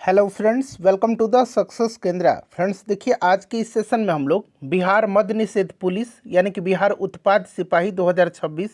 Hello friends, welcome to the success Kendra. Friends देखिए, आज के इस सेशन में हम लोग बिहार मद्य निषेध पुलिस यानी कि बिहार उत्पाद सिपाही 2026,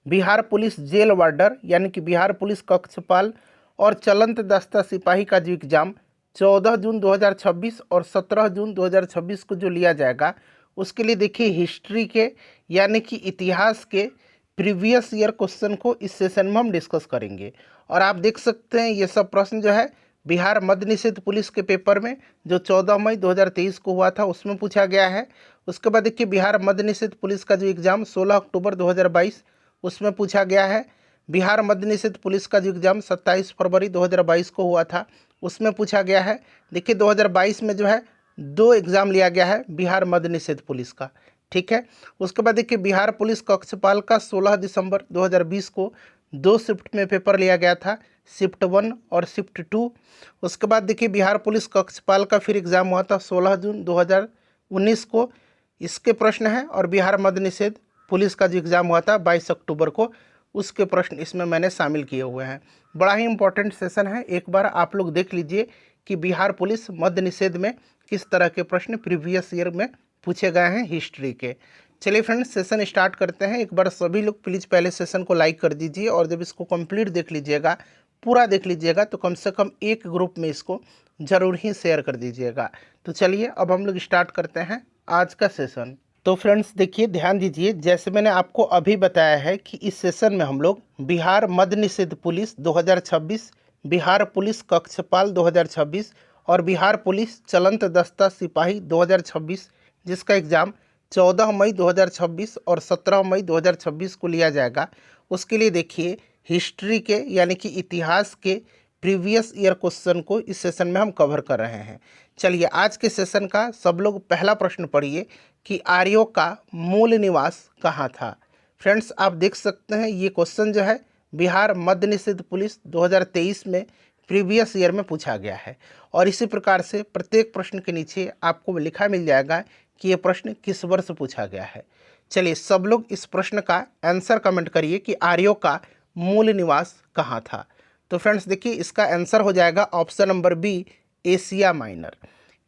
बिहार पुलिस जेल वार्डर यानी कि बिहार पुलिस कक्षपाल और चलंत दस्ता सिपाही का जो एग्ज़ाम 14 जून 2026 और 17 जून 2026 को जो लिया जाएगा, उसके लिए देखिए हिस्ट्री के यानी कि इतिहास के प्रीवियस ईयर क्वेश्चन को इस सेशन में हम डिस्कस करेंगे। और आप देख सकते हैं ये सब प्रश्न जो है बिहार मद्य निषेध पुलिस के पेपर में जो 14 मई 2023 को हुआ था उसमें पूछा गया है। उसके बाद देखिए बिहार मद्य निषेध पुलिस का जो एग्ज़ाम 16 अक्टूबर 2022 उसमें पूछा गया है। बिहार मद्य निषेध पुलिस का जो एग्ज़ाम 27 फरवरी 2022 को हुआ था उसमें पूछा गया है। देखिए 2022 में जो है 2 एग्ज़ाम लिया गया है बिहार मद्य निषेध पुलिस का, ठीक है। उसके बाद देखिए बिहार पुलिस कक्षपाल का 16 दिसंबर 2020 को 2 शिफ्ट में पेपर लिया गया था, शिफ्ट 1 और शिफ्ट 2। उसके बाद देखिए बिहार पुलिस कक्षपाल का फिर एग्ज़ाम हुआ था 16 जून 2019 को, इसके प्रश्न हैं। और बिहार मद्य निषेध पुलिस का जो एग्ज़ाम हुआ था 22 अक्टूबर को, उसके प्रश्न इसमें मैंने शामिल किए हुए हैं। बड़ा ही इंपॉर्टेंट सेशन है, एक बार आप लोग देख लीजिए कि बिहार पुलिस मद्य निषेध में किस तरह के प्रश्न प्रीवियस ईयर में पूछे गए हैं हिस्ट्री के। चलिए फ्रेंड्स, सेशन स्टार्ट करते हैं। एक बार सभी लोग प्लीज़ पहले सेशन को लाइक कर दीजिए और जब इसको कंप्लीट देख लीजिएगा, पूरा देख लीजिएगा, तो कम से कम एक ग्रुप में इसको ज़रूर ही शेयर कर दीजिएगा। तो चलिए अब हम लोग स्टार्ट करते हैं आज का सेशन। तो फ्रेंड्स देखिए, ध्यान दीजिए, जैसे मैंने आपको अभी बताया है कि इस सेशन में हम लोग बिहार मद्य निषेध पुलिस 2026, बिहार पुलिस कक्षपाल 2026 और बिहार पुलिस चलंत दस्ता सिपाही 2026 जिसका एग्ज़ाम 14 मई 2026 और 17 मई 2026 को लिया जाएगा, उसके लिए देखिए हिस्ट्री के यानी कि इतिहास के प्रीवियस ईयर क्वेश्चन को इस सेशन में हम कवर कर रहे हैं। चलिए आज के सेशन का सब लोग पहला प्रश्न पढ़िए कि आर्यों का मूल निवास कहाँ था। फ्रेंड्स आप देख सकते हैं ये क्वेश्चन जो है बिहार मद्य निषेध पुलिस 2023 में प्रीवियस ईयर में पूछा गया है। और इसी प्रकार से प्रत्येक प्रश्न के नीचे आपको लिखा मिल जाएगा कि ये प्रश्न किस वर्ष पूछा गया है। चलिए सब लोग इस प्रश्न का आंसर कमेंट करिए कि आर्यों का मूल निवास कहाँ था। तो फ्रेंड्स देखिए इसका आंसर हो जाएगा option number B, Asia Minor.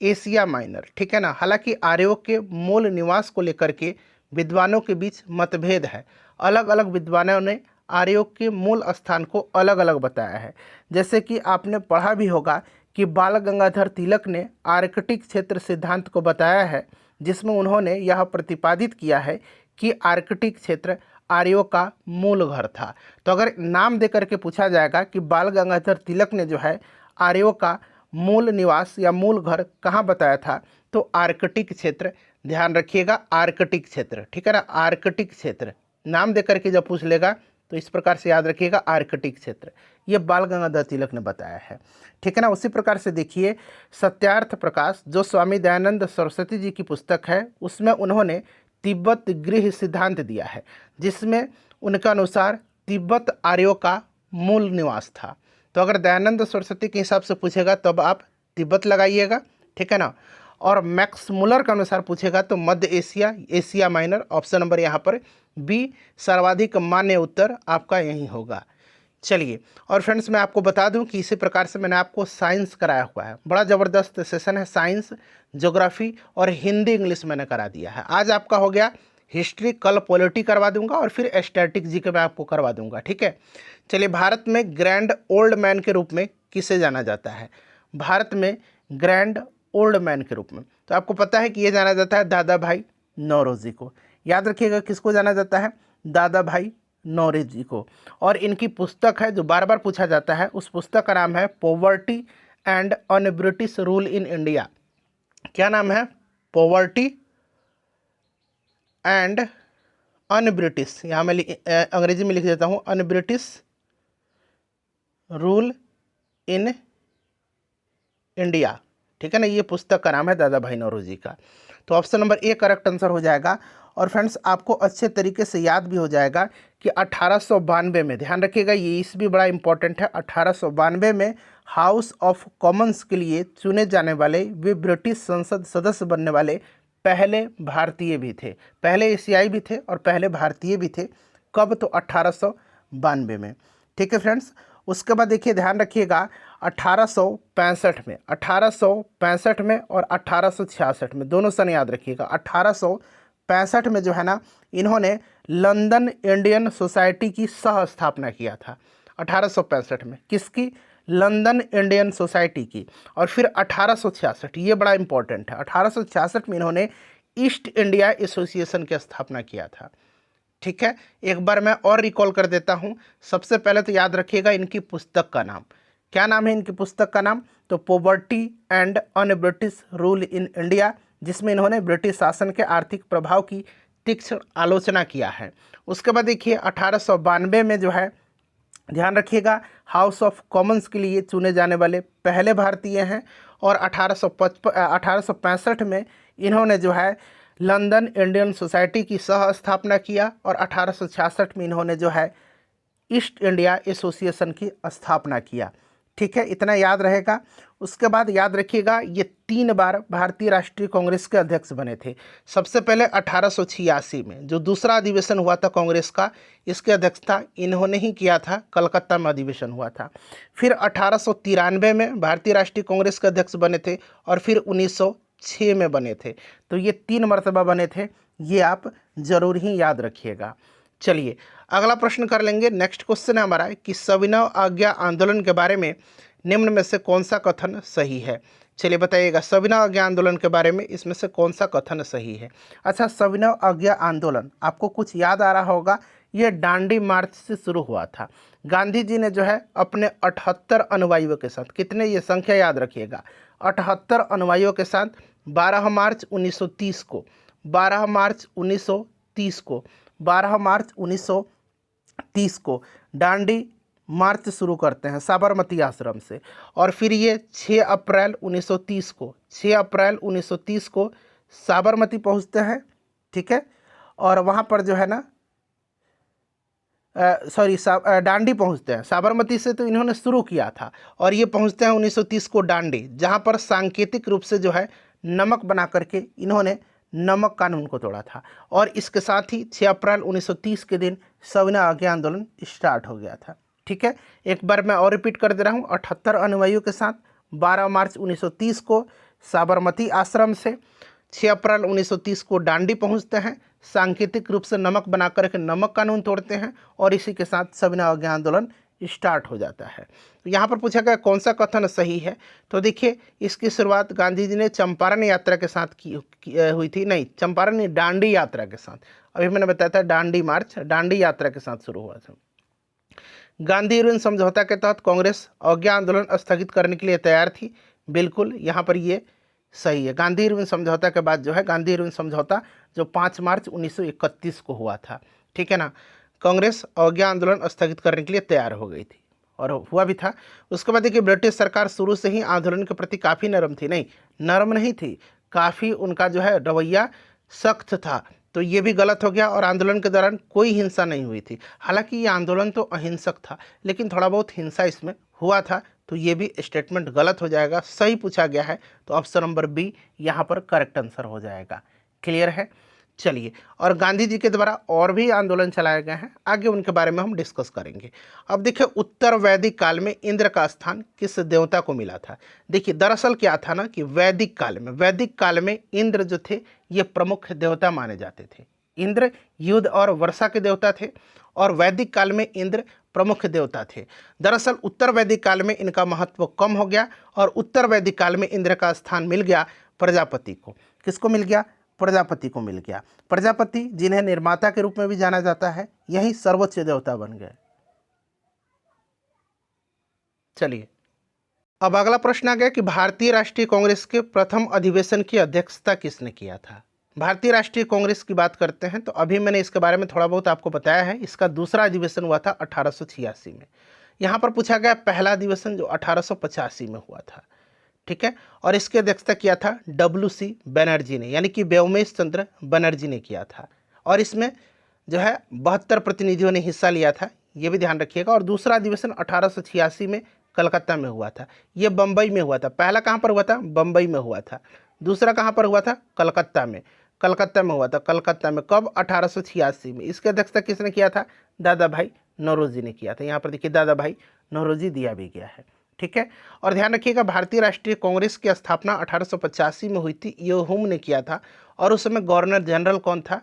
Asia Minor, ठीक है ना। हालांकि आर्यों के मूल निवास को लेकर के विद्वानों के बीच मतभेद है। अलग अलग विद्वानों ने आर्यों के मूल स्थान को अलग अलग बताया है। जैसे कि आपने पढ़ा भी होगा कि बाल गंगाधर तिलक ने आर्कटिक क्षेत्र सिद्धांत को बताया है, जिसमें उन्होंने यह प्रतिपादित किया है कि आर्कटिक क्षेत्र आर्यों का मूल घर था। तो अगर नाम देकर के पूछा जाएगा कि बाल गंगाधर तिलक ने जो है आर्यों का मूल निवास या मूल घर कहाँ बताया था, तो आर्कटिक क्षेत्र। ध्यान रखिएगा आर्कटिक क्षेत्र, ठीक है ना। आर्कटिक क्षेत्र नाम देकर के जब पूछ लेगा तो इस प्रकार से याद रखिएगा आर्कटिक क्षेत्र, ये बाल गंगाधर तिलक ने बताया है, ठीक है ना। उसी प्रकार से देखिए सत्यार्थ प्रकाश जो स्वामी दयानंद सरस्वती जी की पुस्तक है, उसमें उन्होंने तिब्बत गृह सिद्धांत दिया है, जिसमें उनके अनुसार तिब्बत आर्यों का मूल निवास था। तो अगर दयानंद सरस्वती के हिसाब से पूछेगा तब आप तिब्बत लगाइएगा, ठीक है ना। और मैक्स मुलर के अनुसार पूछेगा तो मध्य Asia, Asia Minor. Option number यहाँ पर बी सर्वाधिक मान्य उत्तर आपका यही होगा। चलिए, और फ्रेंड्स मैं आपको बता दूं कि इसी प्रकार से मैंने आपको साइंस कराया हुआ है। बड़ा ज़बरदस्त सेशन है, साइंस, ज्योग्राफी और हिंदी इंग्लिश मैंने करा दिया है। आज आपका हो गया हिस्ट्री, कल पॉलिटी करवा दूंगा और फिर स्टैटिक जी के मैं आपको करवा दूंगा, ठीक है। चलिए, भारत में ग्रैंड ओल्ड मैन के रूप में किसे जाना जाता है? भारत में ग्रैंड ओल्ड मैन के रूप में तो आपको पता है कि ये जाना जाता है दादा भाई नौरोजी को। याद रखिएगा किसको जाना जाता है? दादा भाई नौरोजी को। और इनकी पुस्तक है जो बार बार पूछा जाता है, उस पुस्तक का नाम है poverty and un British rule in India. क्या नाम है? पॉवर्टी एंड अन ब्रिटिश, यहाँ मैं अंग्रेजी में लिख देता हूँ, un British rule in India, ठीक है ना। ये पुस्तक का नाम है दादा भाई नौरोजी का। तो option number A correct answer हो जाएगा। और फ्रेंड्स आपको अच्छे तरीके से याद भी हो जाएगा कि 1892 में, ध्यान रखिएगा ये इस भी बड़ा इंपॉर्टेंट है, 1892 में हाउस ऑफ कॉमन्स के लिए चुने जाने वाले, वे ब्रिटिश संसद सदस्य बनने वाले पहले भारतीय भी थे, पहले एशियाई भी थे और पहले भारतीय भी थे। कब? तो 1892 में, ठीक है फ्रेंड्स। उसके बाद देखिए ध्यान रखिएगा 1865 में और 1866 में, दोनों सन याद रखिएगा। 1865 में जो है ना, इन्होंने लंदन इंडियन सोसाइटी की सह स्थापना किया था। 1865 में किसकी? लंदन इंडियन सोसाइटी की। और फिर 1866, ये बड़ा इंपॉर्टेंट है, 1866 में इन्होंने ईस्ट इंडिया एसोसिएशन की स्थापना किया था। ठीक है, एक बार मैं और रिकॉल कर देता हूँ। सबसे पहले तो याद रखिएगा इनकी पुस्तक का नाम। क्या नाम है इनकी पुस्तक का नाम? तो poverty and un British rule in India, जिसमें इन्होंने ब्रिटिश शासन के आर्थिक प्रभाव की तीक्ष्ण आलोचना किया है। उसके बाद देखिए 1892 में जो है, ध्यान रखिएगा, हाउस ऑफ कॉमन्स के लिए चुने जाने वाले पहले भारतीय हैं। और 1865 में इन्होंने जो है लंदन इंडियन सोसाइटी की सह स्थापना किया। और 1866 में इन्होंने जो है ईस्ट इंडिया एसोसिएशन की स्थापना किया। ठीक है, इतना याद रहेगा। उसके बाद याद रखिएगा, ये 3 बार भारतीय राष्ट्रीय कांग्रेस के अध्यक्ष बने थे। सबसे पहले 1886 में जो दूसरा अधिवेशन हुआ था कांग्रेस का, इसके अध्यक्षता इन्होंने ही किया था, कलकत्ता में अधिवेशन हुआ था। फिर 1893 में भारतीय राष्ट्रीय कांग्रेस के अध्यक्ष बने थे। और फिर 1906 में बने थे। तो ये 3 मरतबा बने थे, ये आप जरूर ही याद रखिएगा। चलिए अगला प्रश्न कर लेंगे। नेक्स्ट क्वेश्चन है हमारा कि सविनय आज्ञा आंदोलन के बारे में निम्न में से कौन सा कथन सही है? चलिए बताइएगा, सविनय आज्ञा आंदोलन के बारे में इसमें से कौन सा कथन सही है? अच्छा, सविनय आज्ञा आंदोलन आपको कुछ याद आ रहा होगा, ये दांडी मार्च से शुरू हुआ था। गांधी जी ने जो है अपने 78 अनुयायियों के साथ, कितने, ये संख्या याद रखिएगा, 78 अनुयायियों के साथ 12 मार्च 1930 को 12 मार्च 1930 को 12 मार्च 1930 को दांडी मार्च शुरू करते हैं साबरमती आश्रम से। और फिर ये 6 अप्रैल 1930 को 6 अप्रैल 1930 को साबरमती पहुंचते हैं। ठीक है, और वहाँ पर जो है ना, दांडी पहुंचते हैं। साबरमती से तो इन्होंने शुरू किया था, और ये पहुंचते हैं 1930 को दांडी, जहाँ पर सांकेतिक रूप से जो है नमक बना करके इन्होंने नमक कानून को तोड़ा था। और इसके साथ ही 6 अप्रैल 1930 के दिन सविनय आज्ञा आंदोलन स्टार्ट हो गया था। ठीक है, एक बार मैं और रिपीट कर दे रहा हूँ, 78 अनुयायियों के साथ 12 मार्च 1930 को साबरमती आश्रम से, 6 अप्रैल 1930 को दांडी पहुंचते हैं, सांकेतिक रूप से नमक बना करके नमक कानून तोड़ते हैं, और इसी के साथ सविनय आज्ञा आंदोलन स्टार्ट हो जाता है। तो यहाँ पर पूछा गया कौन सा कथन सही है? तो देखिए, इसकी शुरुआत गांधी जी ने चंपारण यात्रा के साथ हुई थी। नहीं, चंपारण नहीं, दांडी यात्रा के साथ। अभी मैंने बताया था दांडी मार्च दांडी यात्रा के साथ शुरू हुआ था। गांधी इरविन समझौता के तहत कांग्रेस आज्ञा आंदोलन स्थगित करने के लिए तैयार थी। बिल्कुल, यहाँ पर ये सही है। गांधी इरविन समझौता के बाद जो है, गांधी इरविन समझौता जो 5 मार्च 1931 को हुआ था। ठीक है ना, कांग्रेस आज्ञा आंदोलन स्थगित करने के लिए तैयार हो गई थी, और हुआ भी था। उसके बाद देखिए, ब्रिटिश सरकार शुरू से ही आंदोलन के प्रति काफ़ी नरम थी। नहीं, नरम नहीं थी, काफ़ी उनका जो है रवैया सख्त था। तो ये भी गलत हो गया, और आंदोलन के दौरान कोई हिंसा नहीं हुई थी। हालांकि ये आंदोलन तो अहिंसक था, लेकिन थोड़ा बहुत हिंसा इसमें हुआ था। तो ये भी स्टेटमेंट गलत हो जाएगा, सही पूछा गया है, तो ऑप्शन नंबर बी यहाँ पर करेक्ट आंसर हो जाएगा। क्लियर है? चलिए, और गांधी जी के द्वारा और भी आंदोलन चलाए गए हैं, आगे उनके बारे में हम डिस्कस करेंगे। अब देखिए, उत्तर वैदिक काल में इंद्र का स्थान किस देवता को मिला था? देखिए, दरअसल क्या था ना कि वैदिक काल में इंद्र जो थे ये प्रमुख देवता माने जाते थे। इंद्र युद्ध और वर्षा के देवता थे, और वैदिक काल में इंद्र प्रमुख देवता थे। दरअसल उत्तर वैदिक काल में इनका महत्व कम हो गया, और उत्तर वैदिक काल में इंद्र का स्थान मिल गया प्रजापति को। किसको मिल गया? प्रजापति को मिल गया। प्रजापति, जिन्हें निर्माता के रूप में भी जाना जाता है, यही सर्वोच्च देवता बन गए। चलिए, अब अगला प्रश्न आ गया कि भारतीय राष्ट्रीय कांग्रेस के प्रथम अधिवेशन की अध्यक्षता किसने किया था? भारतीय राष्ट्रीय कांग्रेस की बात करते हैं तो अभी मैंने इसके बारे में थोड़ा बहुत आपको बताया है। इसका दूसरा अधिवेशन हुआ था 1886 में। यहाँ पर पूछा गया पहला अधिवेशन जो 1885 में हुआ था। ठीक है, और इसकी अध्यक्षता किया था WC बनर्जी ने, यानी कि व्योमेश चंद्र बनर्जी ने किया था। और इसमें जो है 72 प्रतिनिधियों ने हिस्सा लिया था, ये भी ध्यान रखिएगा। और दूसरा अधिवेशन 1886 में कलकत्ता में हुआ था। ये बम्बई में हुआ था। पहला कहाँ पर हुआ था? बम्बई में हुआ था। दूसरा कहाँ पर हुआ था? कलकत्ता में। कलकत्ता में हुआ था। कलकत्ता में कब? 1886 में। इसकी अध्यक्षता किसने किया था? दादा भाई नौरोजी ने किया था। यहाँ पर देखिए दादा भाई नौरोजी दिया भी गया है। ठीक है। और ध्यान रखिएगा भारतीय राष्ट्रीय कांग्रेस की स्थापना 1885 में हुई थी, ये हुम ने किया था। और उस समय गवर्नर जनरल कौन था,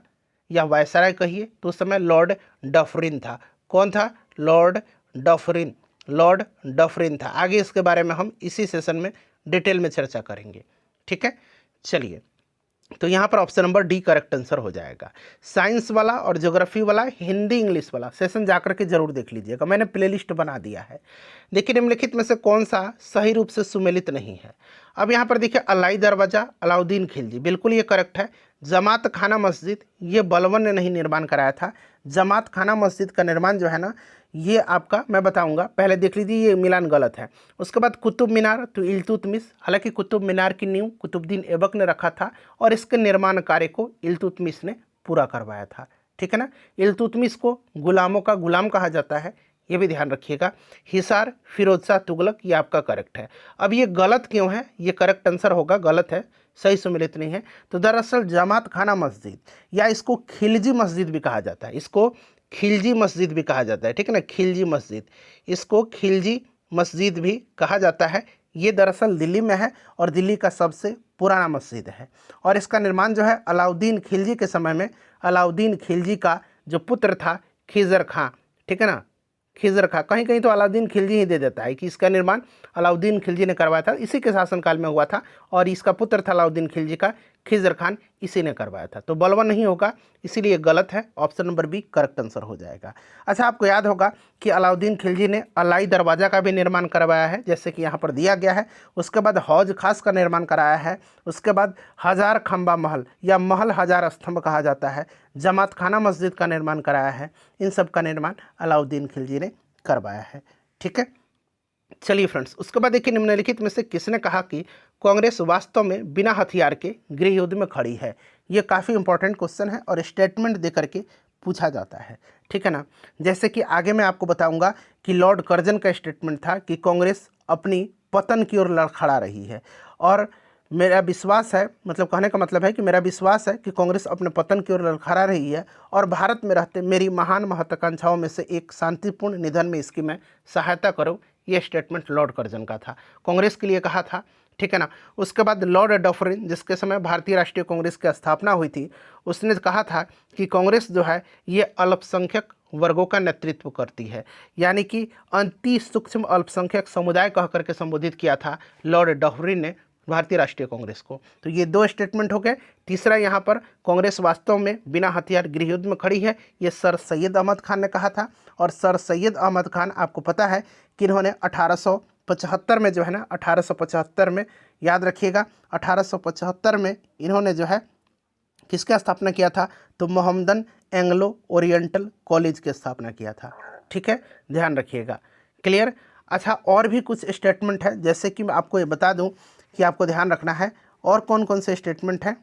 या वायसराय कहिए, तो उस समय लॉर्ड डफरिन था। कौन था, लॉर्ड डफरिन, लॉर्ड डफरिन था। आगे इसके बारे में हम इसी सेशन में डिटेल में चर्चा करेंगे, ठीक है। चलिए, तो यहाँ पर option number D correct answer हो जाएगा। साइंस वाला और ज्योग्राफी वाला, हिंदी इंग्लिश वाला सेशन जाकर के जरूर देख लीजिएगा, मैंने प्लेलिस्ट बना दिया है। देखिए निम्नलिखित में से कौन सा सही रूप से सुमेलित नहीं है। अब यहाँ पर देखिए अलाई दरवाजा, अलाउद्दीन खिलजी, बिल्कुल ये करेक्ट है। जमात खाना मस्जिद, ये बलबन ने नहीं निर्माण कराया था। जमात खाना मस्जिद का निर्माण जो है ना, ये आपका मैं बताऊंगा, पहले देख लीजिए ये मिलान गलत है। उसके बाद कुतुब मीनार, तो इल्तुतमिश, हालांकि कुतुब मीनार की नींव कुतुबुद्दीन ऐबक ने रखा था और इसके निर्माण कार्य को इल्तुतमिश ने पूरा करवाया था, ठीक है ना। इल्तुतमिश को गुलामों का गुलाम कहा जाता है, ये भी ध्यान रखिएगा। हिसार फिरोज शाह तुगलक, ये आपका करेक्ट है। अब ये गलत क्यों है, ये करेक्ट आंसर होगा, गलत है, सही सुमेलित नहीं है। तो दरअसल जमात खाना मस्जिद, या इसको खिलजी मस्जिद भी कहा जाता है, इसको खिलजी मस्जिद भी कहा जाता है, ठीक है ना, खिलजी मस्जिद, इसको खिलजी मस्जिद भी कहा जाता है। ये दरअसल दिल्ली में है और दिल्ली का सबसे पुराना मस्जिद है। और इसका निर्माण जो है अलाउद्दीन खिलजी के समय में, अलाउद्दीन खिलजी का जो पुत्र था खिजर खां, ठीक है ना, खिजर खां, कहीं कहीं तो अलाउद्दीन खिलजी ही दे देता है कि इसका निर्माण अलाउद्दीन खिलजी ने करवाया था, इसी के शासनकाल में हुआ था। और इसका पुत्र था अलाउद्दीन खिलजी का, खिजर खान, इसी ने करवाया था। तो बलबन नहीं होगा, इसीलिए गलत है, option number B correct answer हो जाएगा। अच्छा, आपको याद होगा कि अलाउद्दीन खिलजी ने अलाई दरवाज़ा का भी निर्माण करवाया है, जैसे कि यहाँ पर दिया गया है। उसके बाद हौज खास का निर्माण कराया है। उसके बाद हजार खंबा महल या महल हजार स्तंभ कहा जाता है, जमात खाना मस्जिद का निर्माण कराया है। इन सब का निर्माण अलाउद्दीन खिलजी ने करवाया है, ठीक है। चलिए फ्रेंड्स, उसके बाद देखिए निम्नलिखित में से किसने कहा कि कांग्रेस वास्तव में बिना हथियार के गृह युद्ध में खड़ी है। ये काफ़ी इंपॉर्टेंट क्वेश्चन है और स्टेटमेंट दे करके पूछा जाता है, ठीक है ना। जैसे कि आगे मैं आपको बताऊंगा कि लॉर्ड कर्जन का स्टेटमेंट था कि कांग्रेस अपनी पतन की ओर लड़खड़ा रही है। और मेरा विश्वास है, मतलब कहने का मतलब है कि मेरा विश्वास है कि कांग्रेस अपने पतन की ओर लड़खड़ा रही है और भारत में रहते मेरी महान महत्वाकांक्षाओं में से एक शांतिपूर्ण निधन में इसकी मैं सहायता करूं। ये स्टेटमेंट लॉर्ड कर्जन का था, कांग्रेस के लिए कहा था, ठीक है ना। उसके बाद लॉर्ड डफरिन, जिसके समय भारतीय राष्ट्रीय कांग्रेस की स्थापना हुई थी, उसने कहा था कि कांग्रेस जो है ये अल्पसंख्यक वर्गों का नेतृत्व करती है, यानी कि अति सूक्ष्म अल्पसंख्यक समुदाय कह करके संबोधित किया था लॉर्ड डफरिन ने भारतीय राष्ट्रीय कांग्रेस को। तो ये दो स्टेटमेंट हो गए। तीसरा यहाँ पर कांग्रेस वास्तव में बिना हथियार गृह युद्ध में खड़ी है, ये सर सैयद अहमद खान ने कहा था। और सर सैयद अहमद खान आपको पता है कि इन्होंने 1875 में जो है ना, 1875 में, याद रखिएगा 1875 में इन्होंने जो है किसका स्थापना किया था, तो मोहम्मदन एंग्लो ओरिएंटल कॉलेज की स्थापना किया था, ठीक है, ध्यान रखिएगा, क्लियर। अच्छा, और भी कुछ स्टेटमेंट है, जैसे कि मैं आपको ये बता दूं कि आपको ध्यान रखना है और कौन कौन से स्टेटमेंट हैं।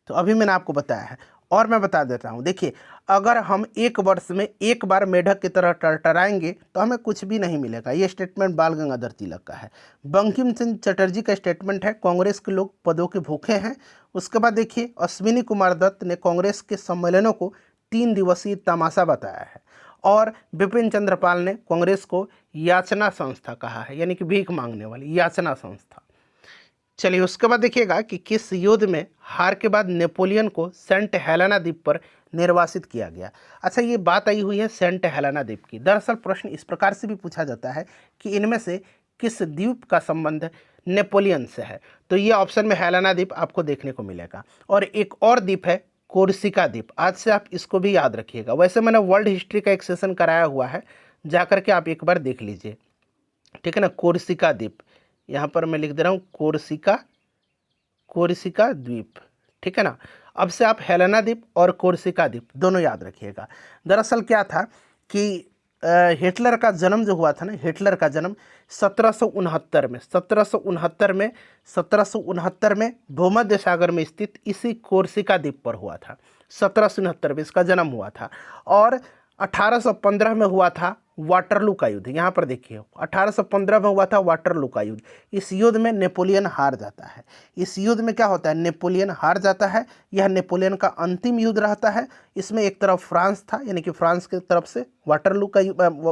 तो अभी मैंने आपको बताया है और मैं बता देता हूँ। देखिए, अगर हम एक वर्ष में एक बार मेढक की तरह टरटराएंगे तो हमें कुछ भी नहीं मिलेगा। ये स्टेटमेंट बाल गंगाधर तिलक का है। बंकिम चंद्र चटर्जी का स्टेटमेंट है, कांग्रेस के लोग पदों के भूखे हैं। उसके बाद देखिए अश्विनी कुमार दत्त ने कांग्रेस के सम्मेलनों को 3 दिवसीय तमाशा बताया है। और बिपिन चंद्र पाल ने कांग्रेस को याचना संस्था कहा है, यानी कि भीख मांगने वाली याचना संस्था। चलिए, उसके बाद देखिएगा कि किस युद्ध में हार के बाद नेपोलियन को सेंट हेलेना द्वीप पर निर्वासित किया गया। अच्छा, ये बात आई हुई है सेंट हेलेना द्वीप की। दरअसल प्रश्न इस प्रकार से भी पूछा जाता है कि इनमें से किस द्वीप का संबंध नेपोलियन से है। तो ये ऑप्शन में हेलेना द्वीप आपको देखने को मिलेगा। और एक और द्वीप है कोर्सिका द्वीप, आज से आप इसको भी याद रखिएगा। वैसे मैंने वर्ल्ड हिस्ट्री का एक सेशन कराया हुआ है, जाकर के आप एक बार देख लीजिए, ठीक है ना। कोर्सिका द्वीप, यहाँ पर मैं लिख दे रहा हूँ कोर्सिका, कोर्सिका द्वीप, ठीक है ना। अब से आप हेलेना द्वीप और कोर्सिका द्वीप दोनों याद रखिएगा। दरअसल क्या था कि हिटलर का जन्म जो हुआ था ना, हिटलर का जन्म 1769 में, 1769 में भूमध्य सागर में स्थित इसी कोर्सिका द्वीप पर हुआ था। 1769 में इसका जन्म हुआ था। और 1815 में हुआ था वाटरलू का युद्ध। यहाँ पर देखिए 1815 में हुआ था वाटरलू का युद्ध। इस युद्ध में नेपोलियन हार जाता है। इस युद्ध में क्या होता है, नेपोलियन हार जाता है। यह नेपोलियन का अंतिम युद्ध रहता है। इसमें एक तरफ फ्रांस था, यानी कि फ्रांस की तरफ से वाटरलू का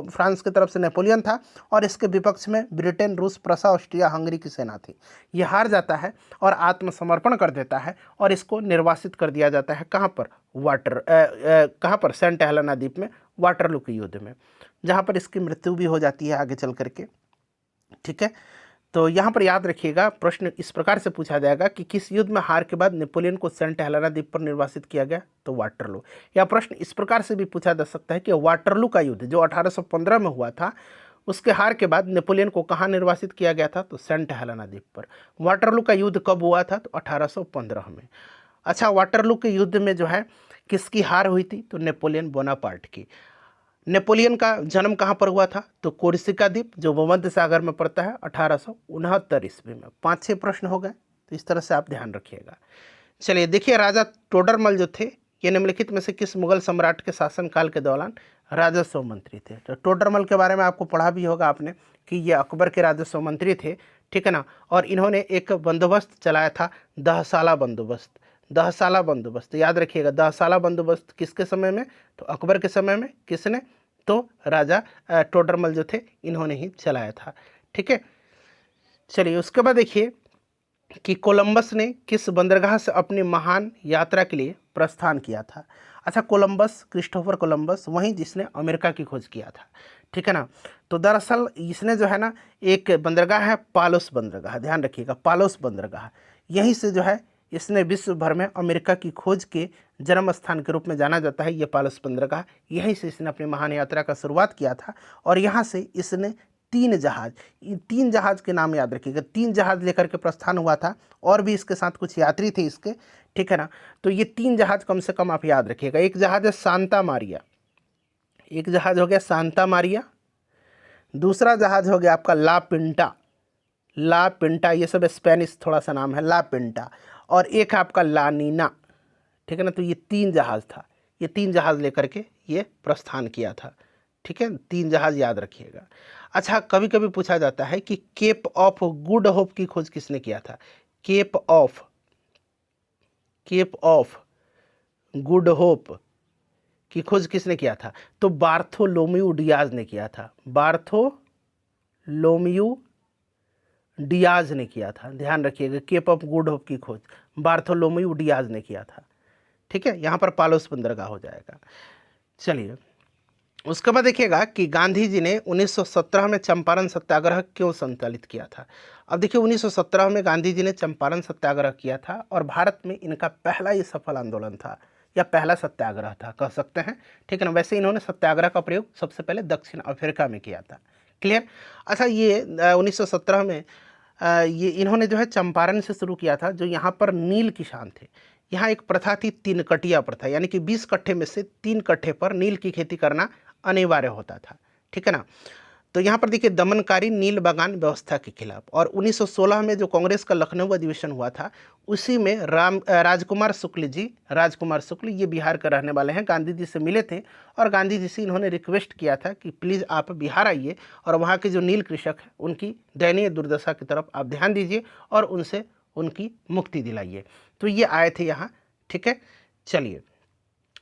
फ्रांस की तरफ से नेपोलियन था, और इसके विपक्ष में ब्रिटेन, रूस, प्रसा, ऑस्ट्रिया, हंगरी की सेना थी। यह हार जाता है और आत्मसमर्पण कर देता है, और इसको निर्वासित कर दिया जाता है। कहाँ पर, कहाँ पर, सेंट हेलेना द्वीप में, वाटरलू के युद्ध में, जहाँ पर इसकी मृत्यु भी हो जाती है आगे चल करके। ठीक है, तो यहाँ पर याद रखिएगा, प्रश्न इस प्रकार से पूछा जाएगा कि किस युद्ध में हार के बाद नेपोलियन को सेंट हेलेना द्वीप पर निर्वासित किया गया, तो वाटरलू। या प्रश्न इस प्रकार से भी पूछा जा सकता है कि वाटरलू का युद्ध जो 1815 में हुआ था, उसके हार के बाद नेपोलियन को कहाँ निर्वासित किया गया था, तो सेंट हेलेना द्वीप पर। वाटरलू का युद्ध कब हुआ था, तो 1815 में। अच्छा, वाटरलू के युद्ध में जो है किसकी हार हुई थी, तो नेपोलियन बोनापार्ट की। नेपोलियन का जन्म कहाँ पर हुआ था, तो कोर्सिका द्वीप जो भूमध्य सागर में पड़ता है, 1869 ईस्वी में। 5-6 प्रश्न हो गए, तो इस तरह से आप ध्यान रखिएगा। चलिए देखिए, राजा टोडरमल जो थे, ये निम्नलिखित में से किस मुगल सम्राट के शासनकाल के दौरान राजस्व मंत्री थे। तो टोडरमल के बारे में आपको पढ़ा भी होगा आपने कि ये अकबर के राजस्व मंत्री थे, ठीक है ना। और इन्होंने एक बंदोबस्त चलाया था, दहसाला बंदोबस्त। दहसाला बंदोबस्त याद रखिएगा, दहसाला बंदोबस्त किसके समय में, तो अकबर के समय में। किसने, तो राजा टोडरमल जो थे, इन्होंने ही चलाया था। ठीक है, चलिए उसके बाद देखिए कि कोलंबस ने किस बंदरगाह से अपनी महान यात्रा के लिए प्रस्थान किया था। अच्छा, कोलंबस, क्रिस्टोफर कोलंबस, वहीं जिसने अमेरिका की खोज किया था। ठीक है ना। तो दरअसल इसने जो है ना, एक बंदरगाह है पालोस बंदरगाह, ध्यान रखिएगा, पालोस बंदरगाह, यहीं से जो है इसने विश्व भर में अमेरिका की खोज के जन्म स्थान के रूप में जाना जाता है। ये पालोस बंदरगाह, यहीं से इसने अपनी महान यात्रा का शुरुआत किया था। और यहाँ से इसने 3 जहाज, 3 जहाज के नाम याद रखिएगा, 3 जहाज लेकर के प्रस्थान हुआ था, और भी इसके साथ कुछ यात्री थे इसके। ठीक है ना। तो ये 3 जहाज कम से कम आप याद रखिएगा। एक जहाज है सांता मारिया, एक जहाज हो गया सांता मारिया, दूसरा जहाज हो गया आपका ला पिंटा, ला पिंटा, ये सब स्पेनिश थोड़ा सा नाम है, ला पिंटा, और एक है आपका ला नीना। ठीक है ना। तो ये 3 जहाज था, ये 3 जहाज लेकर के ये प्रस्थान किया था। ठीक है, 3 जहाज याद रखिएगा। अच्छा, कभी कभी पूछा जाता है कि केप ऑफ गुड होप की खोज किसने किया था। केप ऑफ गुड होप की खोज किसने किया था, तो बार्थोलोम्यू डियाज ने किया था। बार्थोलोम्यू डियाज ने किया था, ध्यान रखिएगा। केप ऑफ गुड होप की खोज बार्थोलोम्यू डियाज ने किया था। ठीक है, यहाँ पर पालोस बंदरगाह हो जाएगा। चलिए उसके बाद देखिएगा कि गांधी जी ने 1917 में चंपारण सत्याग्रह क्यों संचालित किया था। अब देखिए 1917 में गांधी जी ने चंपारण सत्याग्रह किया था, और भारत में इनका पहला ये सफल आंदोलन था, या पहला सत्याग्रह था कह सकते हैं। ठीक है ना। वैसे इन्होंने सत्याग्रह का प्रयोग सबसे पहले दक्षिण अफ्रीका में किया था। क्लियर। अच्छा, ये 1917 में ये इन्होंने जो है चंपारण से शुरू किया था, जो यहाँ पर नील किसान थे। यहाँ एक प्रथा थी 3 कटिया प्रथा, यानी कि 20 कट्ठे में से 3 कट्ठे पर नील की खेती करना अनिवार्य होता था। ठीक है ना। तो यहाँ पर देखिए दमनकारी नील बागान व्यवस्था के खिलाफ। और 1916 में जो कांग्रेस का लखनऊ अधिवेशन हुआ था, उसी में राजकुमार शुक्ल, ये बिहार के रहने वाले हैं, गांधी जी से मिले थे, और गांधी जी से इन्होंने रिक्वेस्ट किया था कि प्लीज़ आप बिहार आइए, और वहाँ के जो नील कृषक हैं उनकी दयनीय दुर्दशा की तरफ आप ध्यान दीजिए, और उनसे उनकी मुक्ति दिलाइए। तो ये आए थे यहाँ। ठीक है, चलिए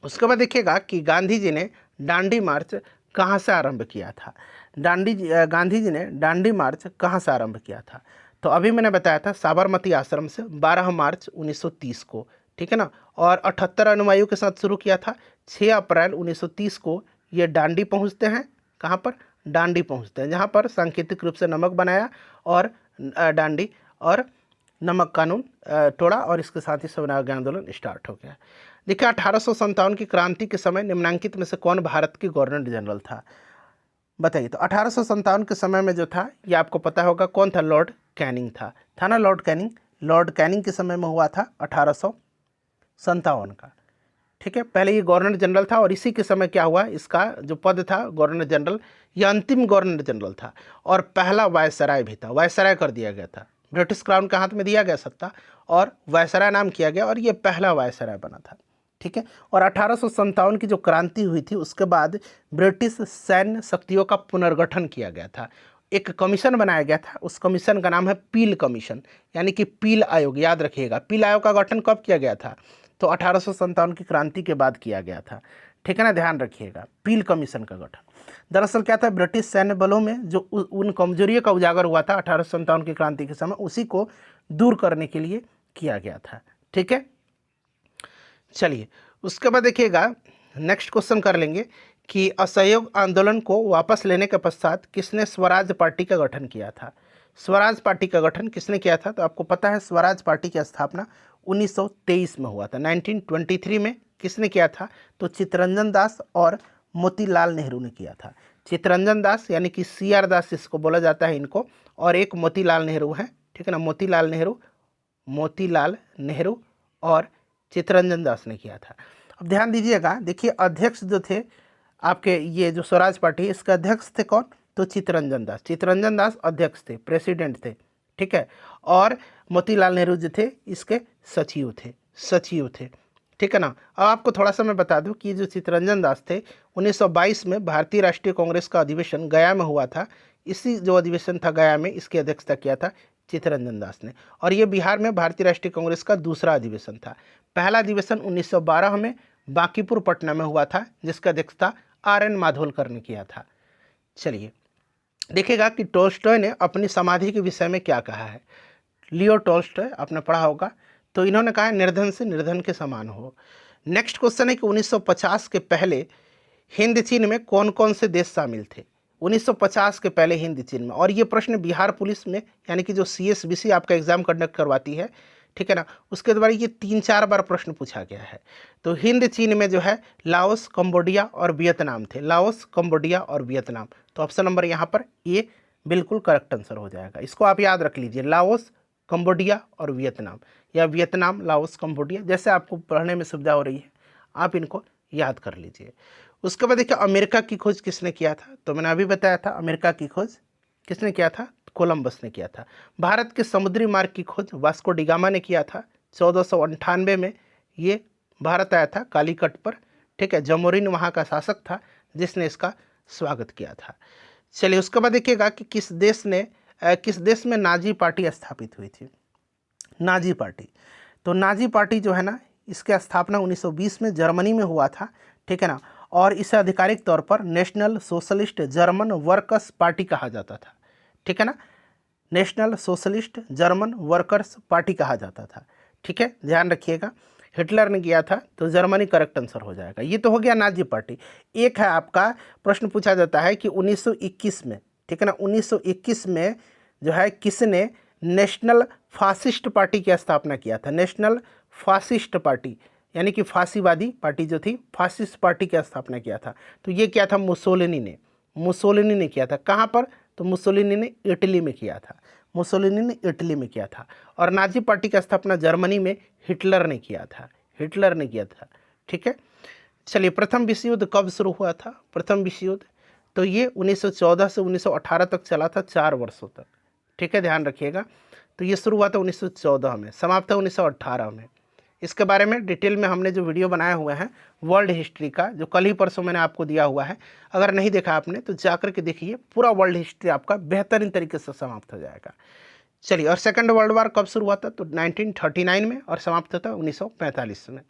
उसके बाद देखिएगा कि गांधी जी ने डांडी मार्च कहाँ से आरंभ किया था। गांधी जी ने डांडी मार्च कहाँ से आरंभ किया था, तो अभी मैंने बताया था साबरमती आश्रम से 12 मार्च 1930 को। ठीक है ना। और 78 अनुयायियों के साथ शुरू किया था। 6 अप्रैल 1930 को ये डांडी पहुँचते हैं। कहाँ पर, डांडी पहुँचते हैं, जहाँ पर सांकेतिक रूप से नमक बनाया, और डांडी और नमक कानून तोड़ा, और इसके साथ ही स्वराज्य आंदोलन स्टार्ट हो गया। देखिए 1857 की क्रांति के समय निम्नांकित में से कौन भारत के गवर्नर जनरल था, बताइए। तो 1857 के समय में जो था, ये आपको पता होगा कौन था, लॉर्ड कैनिंग था ना, लॉर्ड कैनिंग के समय में हुआ था 1857 का। ठीक है, पहले ये गवर्नर जनरल था, और इसी के समय क्या हुआ, इसका जो पद था गवर्नर जनरल, ये अंतिम गवर्नर जनरल था, और पहला वायसराय भी था। वायसराय कर दिया गया था, ब्रिटिश क्राउन के हाथ में दिया गया सत्ता, और वायसराय नाम किया गया, और ये पहला वायसराय बना था। ठीक है। और 1857 की जो क्रांति हुई थी उसके बाद ब्रिटिश सैन्य शक्तियों का पुनर्गठन किया गया था। एक कमीशन बनाया गया था, उस कमीशन का नाम है पील कमीशन, यानी कि पील आयोग। याद रखिएगा, पील आयोग का गठन कब किया गया था? तो 1857 की क्रांति के बाद किया गया था, ठीक है ना, ध्यान रखिएगा, पील कमीशन का गठन। दरअसल क्या था, ब्रिटिश सैन्य बलों में जो उन कमजोरियों का उजागर हुआ था 1857 की क्रांति के समय, उसी को दूर करने के लिए किया गया था, ठीक है। चलिए उसके बाद देखिएगा, नेक्स्ट क्वेश्चन कर लेंगे कि असहयोग आंदोलन को वापस लेने के पश्चात किसने स्वराज पार्टी का गठन किया था? स्वराज पार्टी का गठन किसने किया था? तो आपको पता है स्वराज पार्टी की स्थापना 1923 में हुआ था। 1923 में किसने किया था? तो चित्तरंजन दास और मोतीलाल नेहरू ने किया था। चित्तरंजन दास यानी कि CR दास जिसको बोला जाता है इनको, और एक मोतीलाल नेहरू है, ठीक है ना, मोतीलाल नेहरू और चित्तरंजन दास ने किया था। अब ध्यान दीजिएगा, देखिए अध्यक्ष जो थे आपके, ये जो स्वराज पार्टी इसके अध्यक्ष थे कौन? तो चित्तरंजन दास अध्यक्ष थे, प्रेसिडेंट थे, ठीक है। और मोतीलाल नेहरू जो थे इसके सचिव थे, ठीक है ना। अब आपको थोड़ा सा मैं बता दूं कि जो चित्तरंजन दास थे 1922 में भारतीय राष्ट्रीय कांग्रेस का अधिवेशन गया में हुआ था। इसी जो अधिवेशन था गया में, इसकी अध्यक्षता किया था चित्तरंजन दास ने। और ये बिहार में भारतीय राष्ट्रीय कांग्रेस का दूसरा अधिवेशन था। पहला अधिवेशन 1912 में बांकीपुर पटना में हुआ था, जिसका अध्यक्षता RN माधोलकर ने किया था। चलिए देखिएगा कि टोल्स्टॉय ने अपनी समाधि के विषय में क्या कहा है। लियो टोल्स्टॉय आपने पढ़ा होगा, तो इन्होंने कहा है निर्धन से निर्धन के समान हो। नेक्स्ट क्वेश्चन है कि 1950 के पहले हिंद चीन में कौन कौन से देश शामिल थे? 1950 के पहले हिंद चीन में, और ये प्रश्न बिहार पुलिस में यानी कि जो CSBC आपका एग्जाम कंडक्ट करवाती है, ठीक है ना, उसके द्वारा ये 3-4 बार प्रश्न पूछा गया है। तो हिंद चीन में जो है लाओस, कंबोडिया और वियतनाम थे, लाओस, कंबोडिया और वियतनाम। तो ऑप्शन नंबर यहाँ पर ये बिल्कुल करेक्ट आंसर हो जाएगा। इसको आप याद रख लीजिए, लाओस, कंबोडिया और वियतनाम, या वियतनाम, लाओस, कंबोडिया, जैसे आपको पढ़ने में सुविधा हो रही है आप इनको याद कर लीजिए। उसके बाद देखिए अमेरिका की खोज किसने किया था? तो मैंने अभी बताया था, अमेरिका की खोज किसने किया था? कोलंबस ने किया था। भारत के समुद्री मार्ग की खोज वास्को डी गामा ने किया था। 1498 में ये भारत आया था कालीकट पर, ठीक है। जमोरिन वहाँ का शासक था जिसने इसका स्वागत किया था। चलिए उसके बाद देखिएगा कि किस देश में नाजी पार्टी स्थापित हुई थी? नाजी पार्टी, तो नाजी पार्टी जो है ना, इसकी स्थापना 1920 में जर्मनी में हुआ था, ठीक है ना। और इसे आधिकारिक तौर पर national socialist German workers party कहा जाता था, ठीक है ना, national socialist German workers party कहा जाता था, ठीक है, ध्यान रखिएगा। हिटलर ने किया था, तो जर्मनी करेक्ट आंसर हो जाएगा। ये तो हो गया नाजी पार्टी। एक है आपका प्रश्न पूछा जाता है कि 1921 में, ठीक है ना, 1921 में जो है किसने नेशनल फासिस्ट पार्टी की स्थापना किया था? नेशनल फासिस्ट पार्टी यानी कि फांसीवादी पार्टी जो थी, फासिस्ट पार्टी की स्थापना किया था। तो ये क्या था? मुसोलिनी ने किया था। कहाँ पर? तो मुसोलिनी ने इटली में किया था। और नाजी पार्टी की स्थापना जर्मनी में हिटलर ने किया था, ठीक है। चलिए प्रथम विश्व युद्ध कब शुरू हुआ था? प्रथम विश्व युद्ध तो ये 1914 से 1918 तक चला था, 4 वर्षों तक, ठीक है, ध्यान रखिएगा। तो ये शुरू हुआ था 1914 में, समाप्त था 1918 में। इसके बारे में डिटेल में हमने जो वीडियो बनाए हुए हैं वर्ल्ड हिस्ट्री का, जो कल ही परसों मैंने आपको दिया हुआ है, अगर नहीं देखा आपने तो जाकर के देखिए, पूरा वर्ल्ड हिस्ट्री आपका बेहतरीन तरीके से समाप्त हो जाएगा। चलिए, और सेकंड वर्ल्ड वार कब शुरू हुआ था? तो 1939 में, और समाप्त होता 1945 में।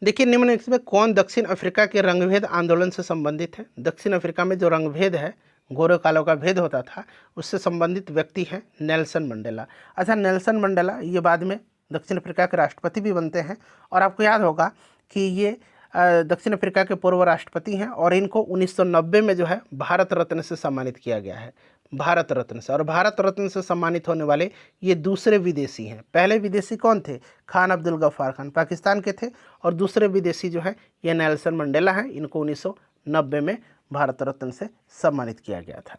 देखिए निम्नलिखित में कौन दक्षिण अफ्रीका के रंगभेद आंदोलन से संबंधित है? दक्षिण अफ्रीका में जो रंगभेद है, गोरे कालों का भेद होता था, उससे संबंधित व्यक्ति हैं नेल्सन मंडेला। अच्छा, नेल्सन मंडेला ये बाद में दक्षिण अफ्रीका के राष्ट्रपति भी बनते हैं, और आपको याद होगा कि ये दक्षिण अफ्रीका के पूर्व राष्ट्रपति हैं, और इनको 1990 में जो है भारत रत्न से सम्मानित किया गया है, भारत रत्न से। और भारत रत्न से सम्मानित होने वाले ये दूसरे विदेशी हैं। पहले विदेशी कौन थे? खान अब्दुल गफ्फार खान, पाकिस्तान के थे, और दूसरे विदेशी जो है ये नेल्सन मंडेला हैं। इनको 1990 में भारत रत्न से सम्मानित किया गया था।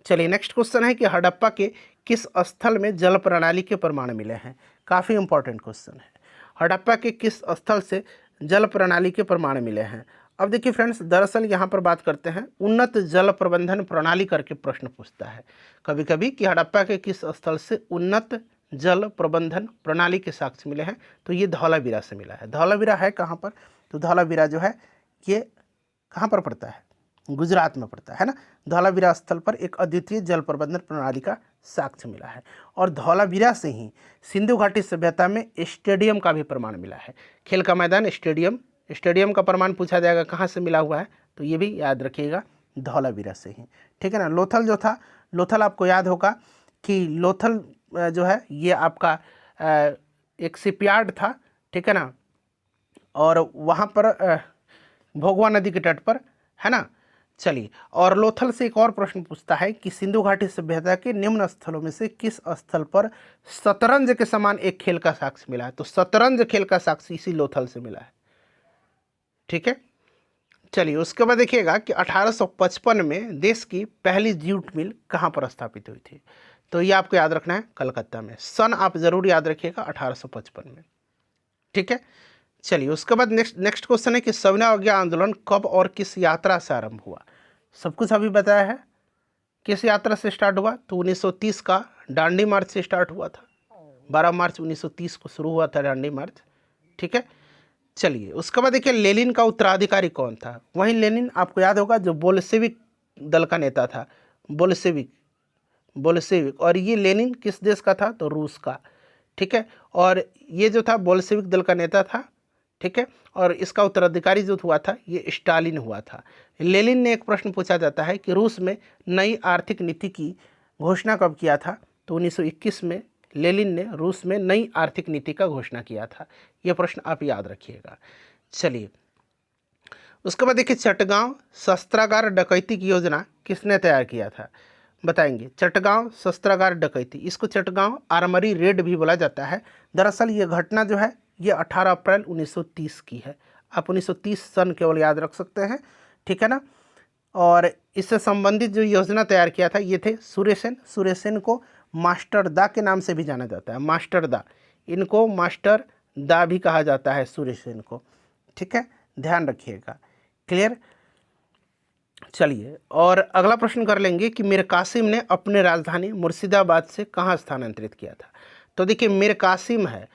चलिए नेक्स्ट क्वेश्चन है कि हड़प्पा के किस स्थल में जल प्रणाली के प्रमाण मिले हैं? काफ़ी इंपॉर्टेंट क्वेश्चन है। हड़प्पा के किस स्थल से जल प्रणाली के प्रमाण मिले हैं? अब देखिए फ्रेंड्स, दरअसल यहाँ पर बात करते हैं उन्नत जल प्रबंधन प्रणाली करके प्रश्न पूछता है कभी कभी कि हड़प्पा के किस स्थल से उन्नत जल प्रबंधन प्रणाली के साक्ष्य मिले हैं, तो ये धौलावीरा से मिला है। धौलावीरा है कहाँ पर, तो धौलावीरा जो है ये कहाँ पर पड़ता है, गुजरात में पड़ता है ना। धौलावीरा स्थल पर एक अद्वितीय जल प्रबंधन प्रणाली का साक्ष्य मिला है। और धौलावीरा से ही सिंधु घाटी सभ्यता में स्टेडियम का भी प्रमाण मिला है। खेल का मैदान, स्टेडियम का प्रमाण पूछा जाएगा कहाँ से मिला हुआ है, तो ये भी याद रखिएगा धौलावीरा से ही, ठीक है ना। लोथल जो था, लोथल आपको याद होगा कि लोथल जो है ये आपका एक शिपयार्ड था, ठीक है ना, और वहाँ पर भोगवा नदी के तट पर, है ना। चलिए, और लोथल से एक और प्रश्न पूछता है कि सिंधु घाटी सभ्यता के निम्न स्थलों में से किस स्थल पर शतरंज के समान एक खेल का साक्ष्य मिला है, तो शतरंज खेल का साक्ष्य इसी लोथल से मिला है, ठीक है। चलिए, उसके बाद देखिएगा कि 1855 में देश की पहली जूट मिल कहाँ पर स्थापित हुई थी, तो ये आपको याद रखना है कलकत्ता में। सन आप जरूर याद रखिएगा 1855 में, ठीक है। चलिए, उसके बाद नेक्स्ट क्वेश्चन है कि सविनय अवज्ञा आंदोलन कब और किस यात्रा से आरंभ हुआ। सब कुछ अभी बताया है, किस यात्रा से स्टार्ट हुआ, तो 1930 का डांडी मार्च से स्टार्ट हुआ था। 12 मार्च 1930 को शुरू हुआ था डांडी मार्च, ठीक है। चलिए, उसके बाद देखिए लेनिन का उत्तराधिकारी कौन था। वहीं लेनिन आपको याद होगा जो बोल्शेविक दल का नेता था, बोल्शेविक, और ये लेनिन किस देश का था, तो रूस का, ठीक है। और ये जो था बोल्शेविक दल का नेता था, ठीक है, और इसका उत्तराधिकारी जो हुआ था ये स्टालिन हुआ था। लेनिन ने एक प्रश्न पूछा जाता है कि रूस में नई आर्थिक नीति की घोषणा कब किया था, तो 1921 में लेनिन ने रूस में नई आर्थिक नीति का घोषणा किया था। यह प्रश्न आप याद रखिएगा। चलिए, उसके बाद देखिए चटगांव शस्त्रागार डकैती की योजना किसने तैयार किया था, बताएंगे। चटगांव शस्त्रागार डकैती, इसको चटगांव आर्मरी रेड भी बोला जाता है। दरअसल ये घटना जो है ये 18 अप्रैल 1930 की है। आप 1930 सन केवल याद रख सकते हैं, ठीक है ना। और इससे संबंधित जो योजना तैयार किया था ये थे सुरेसेन। सुरेसेन को मास्टर दा के नाम से भी जाना जाता है, मास्टर दा, इनको मास्टर दा भी कहा जाता है सुरेसेन को, ठीक है, ध्यान रखिएगा। क्लियर। चलिए, और अगला प्रश्न कर लेंगे कि मीर कासिम ने अपने राजधानी मुर्शिदाबाद से कहाँ स्थानांतरित किया था। तो देखिए मीर कासिम है,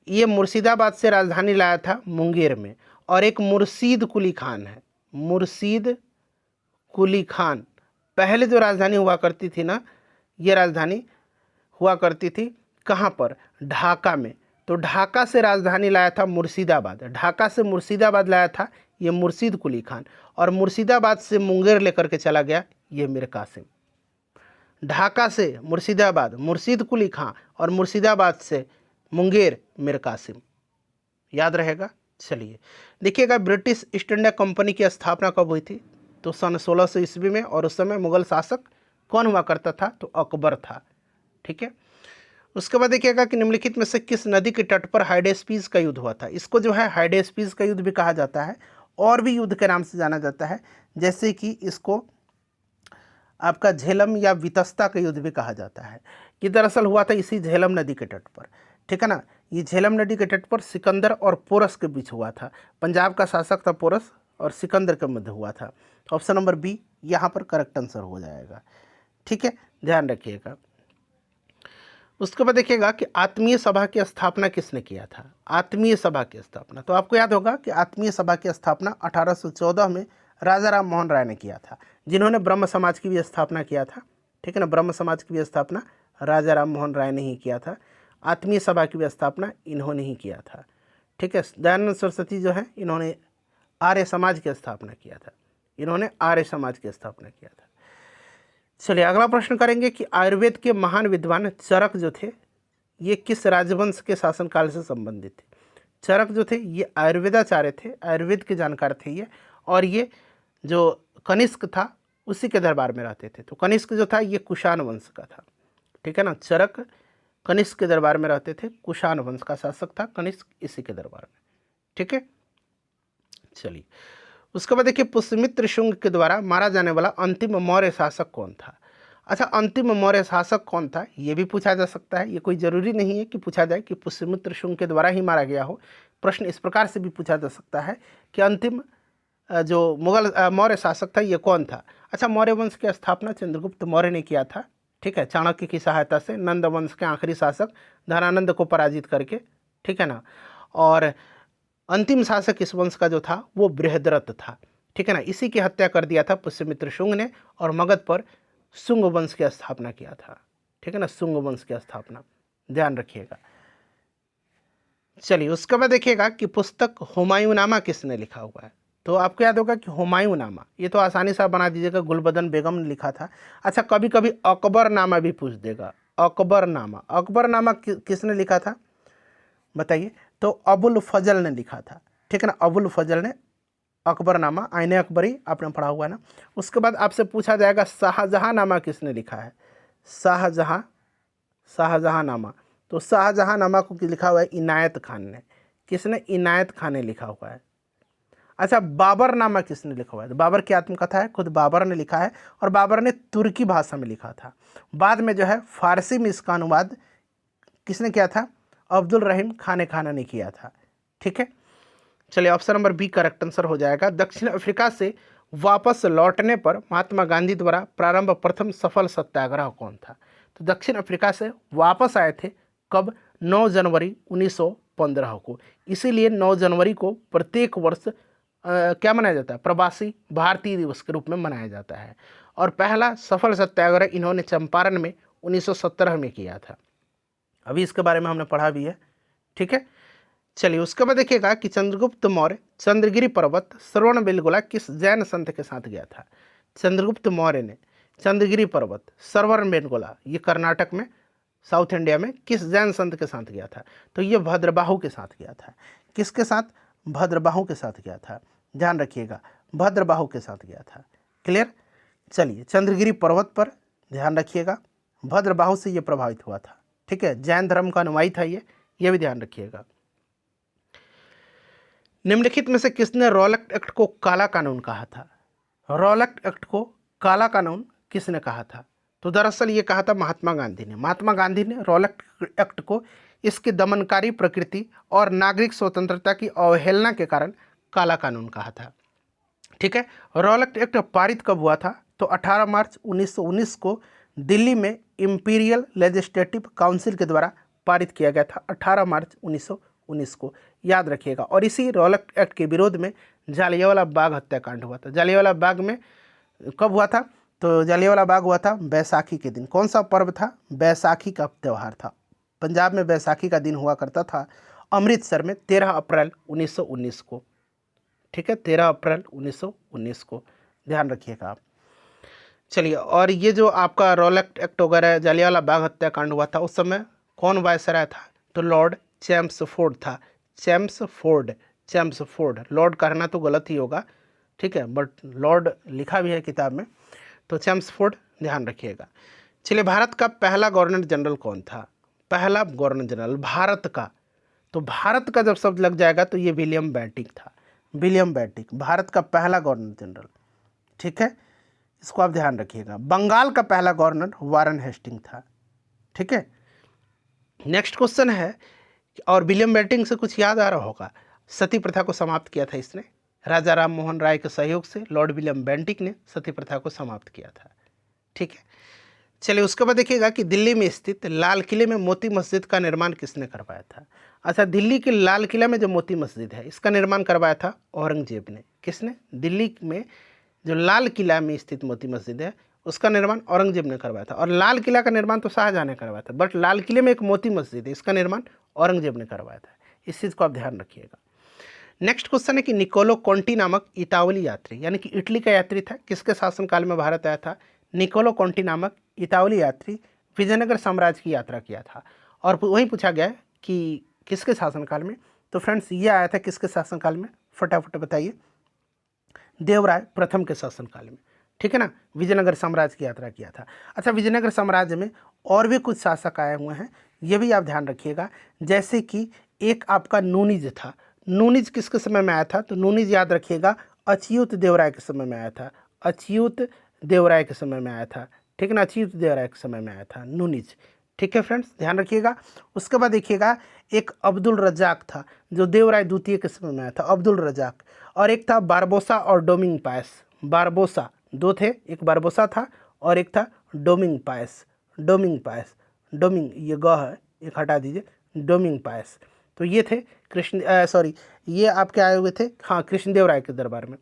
ये मुर्शिदाबाद से राजधानी लाया था मुंगेर में। और एक मुर्शीद कुली खान है, मुर्शीद कुली खान, पहले जो राजधानी हुआ करती थी ना, ये राजधानी हुआ करती थी कहाँ पर, ढाका में। तो ढाका से राजधानी लाया था मुर्शिदाबाद, ढाका से मुर्शिदाबाद लाया था ये मुर्शीद कुली खान, और मुर्शिदाबाद से मुंगेर लेकर के चला गया ये मीर कासिम। ढाका से मुर्शिदाबाद मुर्शीद कुली खान, और मुर्शिदाबाद से मुंगेर मीर कासिम, याद रहेगा। चलिए, देखिएगा ब्रिटिश ईस्ट इंडिया कंपनी की स्थापना कब हुई थी, तो सन 1600 ईस्वी में। और उस समय मुगल शासक कौन हुआ करता था, तो अकबर था, ठीक है। उसके बाद देखिएगा कि निम्नलिखित में से किस नदी के तट पर हाइडेस्पीस का युद्ध हुआ था। इसको जो है हाइडेस्पीस का युद्ध भी कहा जाता है, और भी युद्ध के नाम से जाना जाता है, जैसे कि इसको आपका झेलम या वितस्ता का युद्ध भी कहा जाता है। ये दरअसल हुआ था इसी झेलम नदी के तट पर, ठीक है ना। ये झेलम नदी के तट पर सिकंदर और पोरस के बीच हुआ था। पंजाब का शासक था पोरस, और सिकंदर के मध्य हुआ था। ऑप्शन नंबर बी यहाँ पर करेक्ट आंसर हो जाएगा, ठीक है, ध्यान रखिएगा। उसके बाद देखिएगा कि आत्मीय सभा की स्थापना किसने किया था। आत्मीय सभा की स्थापना, तो आपको याद होगा कि आत्मीय सभा की स्थापना 1814 में राजा राम मोहन राय ने किया था, जिन्होंने ब्रह्म समाज की भी स्थापना किया था, ठीक है ना। ब्रह्म समाज की भी स्थापना राजा राम मोहन राय ने ही किया था। आत्मीय सभा की भी स्थापना इन्होंने ही किया था, ठीक है। दयानंद सरस्वती जो है इन्होंने आर्य समाज की स्थापना किया था, इन्होंने आर्य समाज की स्थापना किया था। चलिए, अगला प्रश्न करेंगे कि आयुर्वेद के महान विद्वान चरक जो थे ये किस राजवंश के शासनकाल से संबंधित थे। चरक जो थे ये आयुर्वेदाचार्य थे, आयुर्वेद के जानकार थे ये, और ये जो कनिष्क था उसी के दरबार में रहते थे। तो कनिष्क जो था ये कुषाण वंश का था, ठीक है ना। चरक कनिष्क के दरबार में रहते थे, कुषाण वंश का शासक था कनिष्क, इसी के दरबार में, ठीक है। चलिए, उसके बाद देखिए पुष्यमित्र शुंग के द्वारा मारा जाने वाला अंतिम मौर्य शासक कौन था। अच्छा, अंतिम मौर्य शासक कौन था ये भी पूछा जा सकता है। ये कोई ज़रूरी नहीं है कि पूछा जाए कि पुष्यमित्र शुंग के द्वारा ही मारा गया हो। प्रश्न इस प्रकार से भी पूछा जा सकता है कि अंतिम जो मुगल मौर्य शासक था ये कौन था। अच्छा, मौर्य वंश की स्थापना चंद्रगुप्त मौर्य ने किया था, ठीक है, चाणक्य की सहायता से नंद वंश के आखिरी शासक धनानंद को पराजित करके, ठीक है ना। और अंतिम शासक इस वंश का जो था वो बृहद्रथ था, ठीक है ना। इसी की हत्या कर दिया था पुष्यमित्र शुंग ने और मगध पर शुंग वंश की स्थापना किया था, ठीक है ना, शुंग वंश की स्थापना, ध्यान रखिएगा। चलिए उसके बाद देखिएगा कि पुस्तक हुमायूंनामा किसने लिखा हुआ है। तो आपको याद होगा कि हुमायूंनामा, ये तो आसानी से आप बना दीजिएगा, गुलबदन बेगम ने लिखा था। अच्छा, कभी कभी अकबरनामा भी पूछ देगा, अकबरनामा, अकबरनामा किसने लिखा था बताइए। तो अबुल फजल ने लिखा था, ठीक है ना, अबुल फजल ने अकबरनामा, आईने अकबरी आपने पढ़ा हुआ है ना। उसके बाद आपसे पूछा जाएगा शाहजहांनामा किसने लिखा है, शाहजहां, शाहजहांनामा। तो शाहजहांनामा को लिखा हुआ है इनायत खान ने, किसने, इनायत खान ने लिखा हुआ है। अच्छा, बाबरनामा किसने लिखा हुआ है। बाबर की आत्मकथा है, खुद बाबर ने लिखा है और बाबर ने तुर्की भाषा में लिखा था। बाद में जो है फारसी में इसका अनुवाद किसने किया था, अब्दुल रहीम खाने खाना ने किया था, ठीक है। चलिए option number B correct answer हो जाएगा। दक्षिण अफ्रीका से वापस लौटने पर महात्मा गांधी द्वारा प्रारंभ प्रथम सफल सत्याग्रह कौन था। तो दक्षिण अफ्रीका से वापस आए थे कब, 9 जनवरी 1915 को। इसीलिए 9 जनवरी को प्रत्येक वर्ष क्या मनाया जाता है, प्रवासी भारतीय दिवस के रूप में मनाया जाता है। और पहला सफल सत्याग्रह इन्होंने चंपारण में 1917 में किया था। अभी इसके बारे में हमने पढ़ा भी है, ठीक है। चलिए उसके बाद देखिएगा कि चंद्रगुप्त मौर्य चंद्रगिरी पर्वत श्रवण बेलगोला किस जैन संत के साथ गया था। चंद्रगुप्त मौर्य ने चंद्रगिरी पर्वत श्रवण बेलगोला, ये कर्नाटक में, साउथ इंडिया में, किस जैन संत के साथ गया था। तो ये भद्रबाहु के साथ गया था। किसके साथ, भद्रबाहु के साथ गया था, ध्यान रखिएगा, भद्रबाहु के साथ गया था। क्लियर। चलिए चंद्रगिरी पर्वत पर ध्यान रखिएगा, भद्रबाहु से ये प्रभावित हुआ था, ठीक है, जैन धर्म का अनुयायी था ये भी ध्यान रखिएगा। निम्नलिखित में से किसने रॉलेट एक्ट को काला कानून कहा था। रॉलेट एक्ट को काला कानून किसने कहा था। तो दरअसल ये कहा था महात्मा गांधी ने। महात्मा गांधी ने रॉलेट एक्ट को इसकी दमनकारी प्रकृति और नागरिक स्वतंत्रता की अवहेलना के कारण काला कानून कहा था, ठीक है। रॉलेट एक्ट पारित कब हुआ था। तो 18 मार्च 1919 को दिल्ली में इंपीरियल लेजिस्लेटिव काउंसिल के द्वारा पारित किया गया था, 18 मार्च 1919 को, याद रखिएगा। और इसी रॉलेट एक्ट के विरोध में जालियांवाला बाग हत्याकांड हुआ था। जालियांवाला बाग में कब हुआ था। तो जालियांवाला बाग हुआ था बैसाखी के दिन। कौन सा पर्व था, बैसाखी का त्यौहार था। पंजाब में बैसाखी का दिन हुआ करता था, अमृतसर में 13 अप्रैल 1919 को, ठीक है, 13 अप्रैल 1919 को, ध्यान रखिएगा आप। चलिए, और ये जो आपका रॉलेट एक्ट वगैरह जालियांवाला बाग हत्याकांड हुआ था, उस समय कौन वायसराय था। तो लॉर्ड चैम्सफोर्ड था, चैम्सफोर्ड। लॉर्ड कहना तो गलत ही होगा, ठीक है, बट लॉर्ड लिखा भी है किताब में, तो चैम्सफोर्ड, ध्यान रखिएगा। चलिए भारत का पहला गवर्नर जनरल कौन था। पहला गवर्नर जनरल भारत का, तो भारत का जब शब्द लग जाएगा तो ये विलियम बेंटिक था, विलियम बेंटिक भारत का पहला गवर्नर जनरल, ठीक है, इसको आप ध्यान रखिएगा। बंगाल का पहला गवर्नर वारन हेस्टिंग था, ठीक है। नेक्स्ट क्वेश्चन है, और विलियम बेंटिक से कुछ याद आ रहा होगा, सती प्रथा को समाप्त किया था इसने, राजा राम मोहन राय के सहयोग से लॉर्ड विलियम बेंटिक ने सती प्रथा को समाप्त किया था, ठीक है। चलिए उसके बाद देखिएगा कि दिल्ली में स्थित लाल किले में मोती मस्जिद का निर्माण किसने करवाया था। अच्छा, दिल्ली के लाल किला में जो मोती मस्जिद है इसका निर्माण करवाया था औरंगजेब ने। किसने, दिल्ली में जो लाल किला में स्थित मोती मस्जिद है उसका निर्माण औरंगजेब ने करवाया था। और लाल किला का निर्माण तो शाहजहां ने करवाया था, बट लाल किले में एक मोती मस्जिद है, इसका निर्माण औरंगजेब ने करवाया था। इस चीज़ को आप ध्यान रखिएगा। नेक्स्ट क्वेश्चन है कि निकोलो कॉन्टी नामक इतावली यात्री, यानी कि इटली का यात्री था, किसके शासनकाल में भारत आया था। निकोलो कॉन्टी नामक इतावली यात्री विजयनगर साम्राज्य की यात्रा किया था। और वहीं पूछा गया कि किसके शासनकाल में। तो फ्रेंड्स ये आया था किसके शासनकाल में, फटाफट बताइए। देवराय प्रथम के शासनकाल में, ठीक है ना, विजयनगर साम्राज्य की यात्रा किया था। अच्छा, विजयनगर साम्राज्य में और भी कुछ शासक आए हुए हैं, ये भी आप ध्यान रखिएगा। जैसे कि एक आपका नूनिज था। नूनिज किसके समय में आया था। तो नूनिज याद रखिएगा अच्युत देवराय के समय में आया था, अच्युत देवराय के समय में आया था, ठीक है ना, अच्युत देवराय के समय में आया था नूनिज, ठीक है फ्रेंड्स, ध्यान रखिएगा। उसके बाद देखिएगा एक अब्दुल रजाक था जो देवराय द्वितीय के समय में आया था, अब्दुल रजाक। और एक था बारबोसा और डोमिंग पायस, बारबोसा, दो थे, एक बारबोसा था और एक था डोमिंग पायस, डोमिंग पायस, डोमिंग ये ग है एक हटा दीजिए, डोमिंग पायस। तो ये थे ये आपके आए हुए थे हाँ कृष्णदेव राय के दरबार में।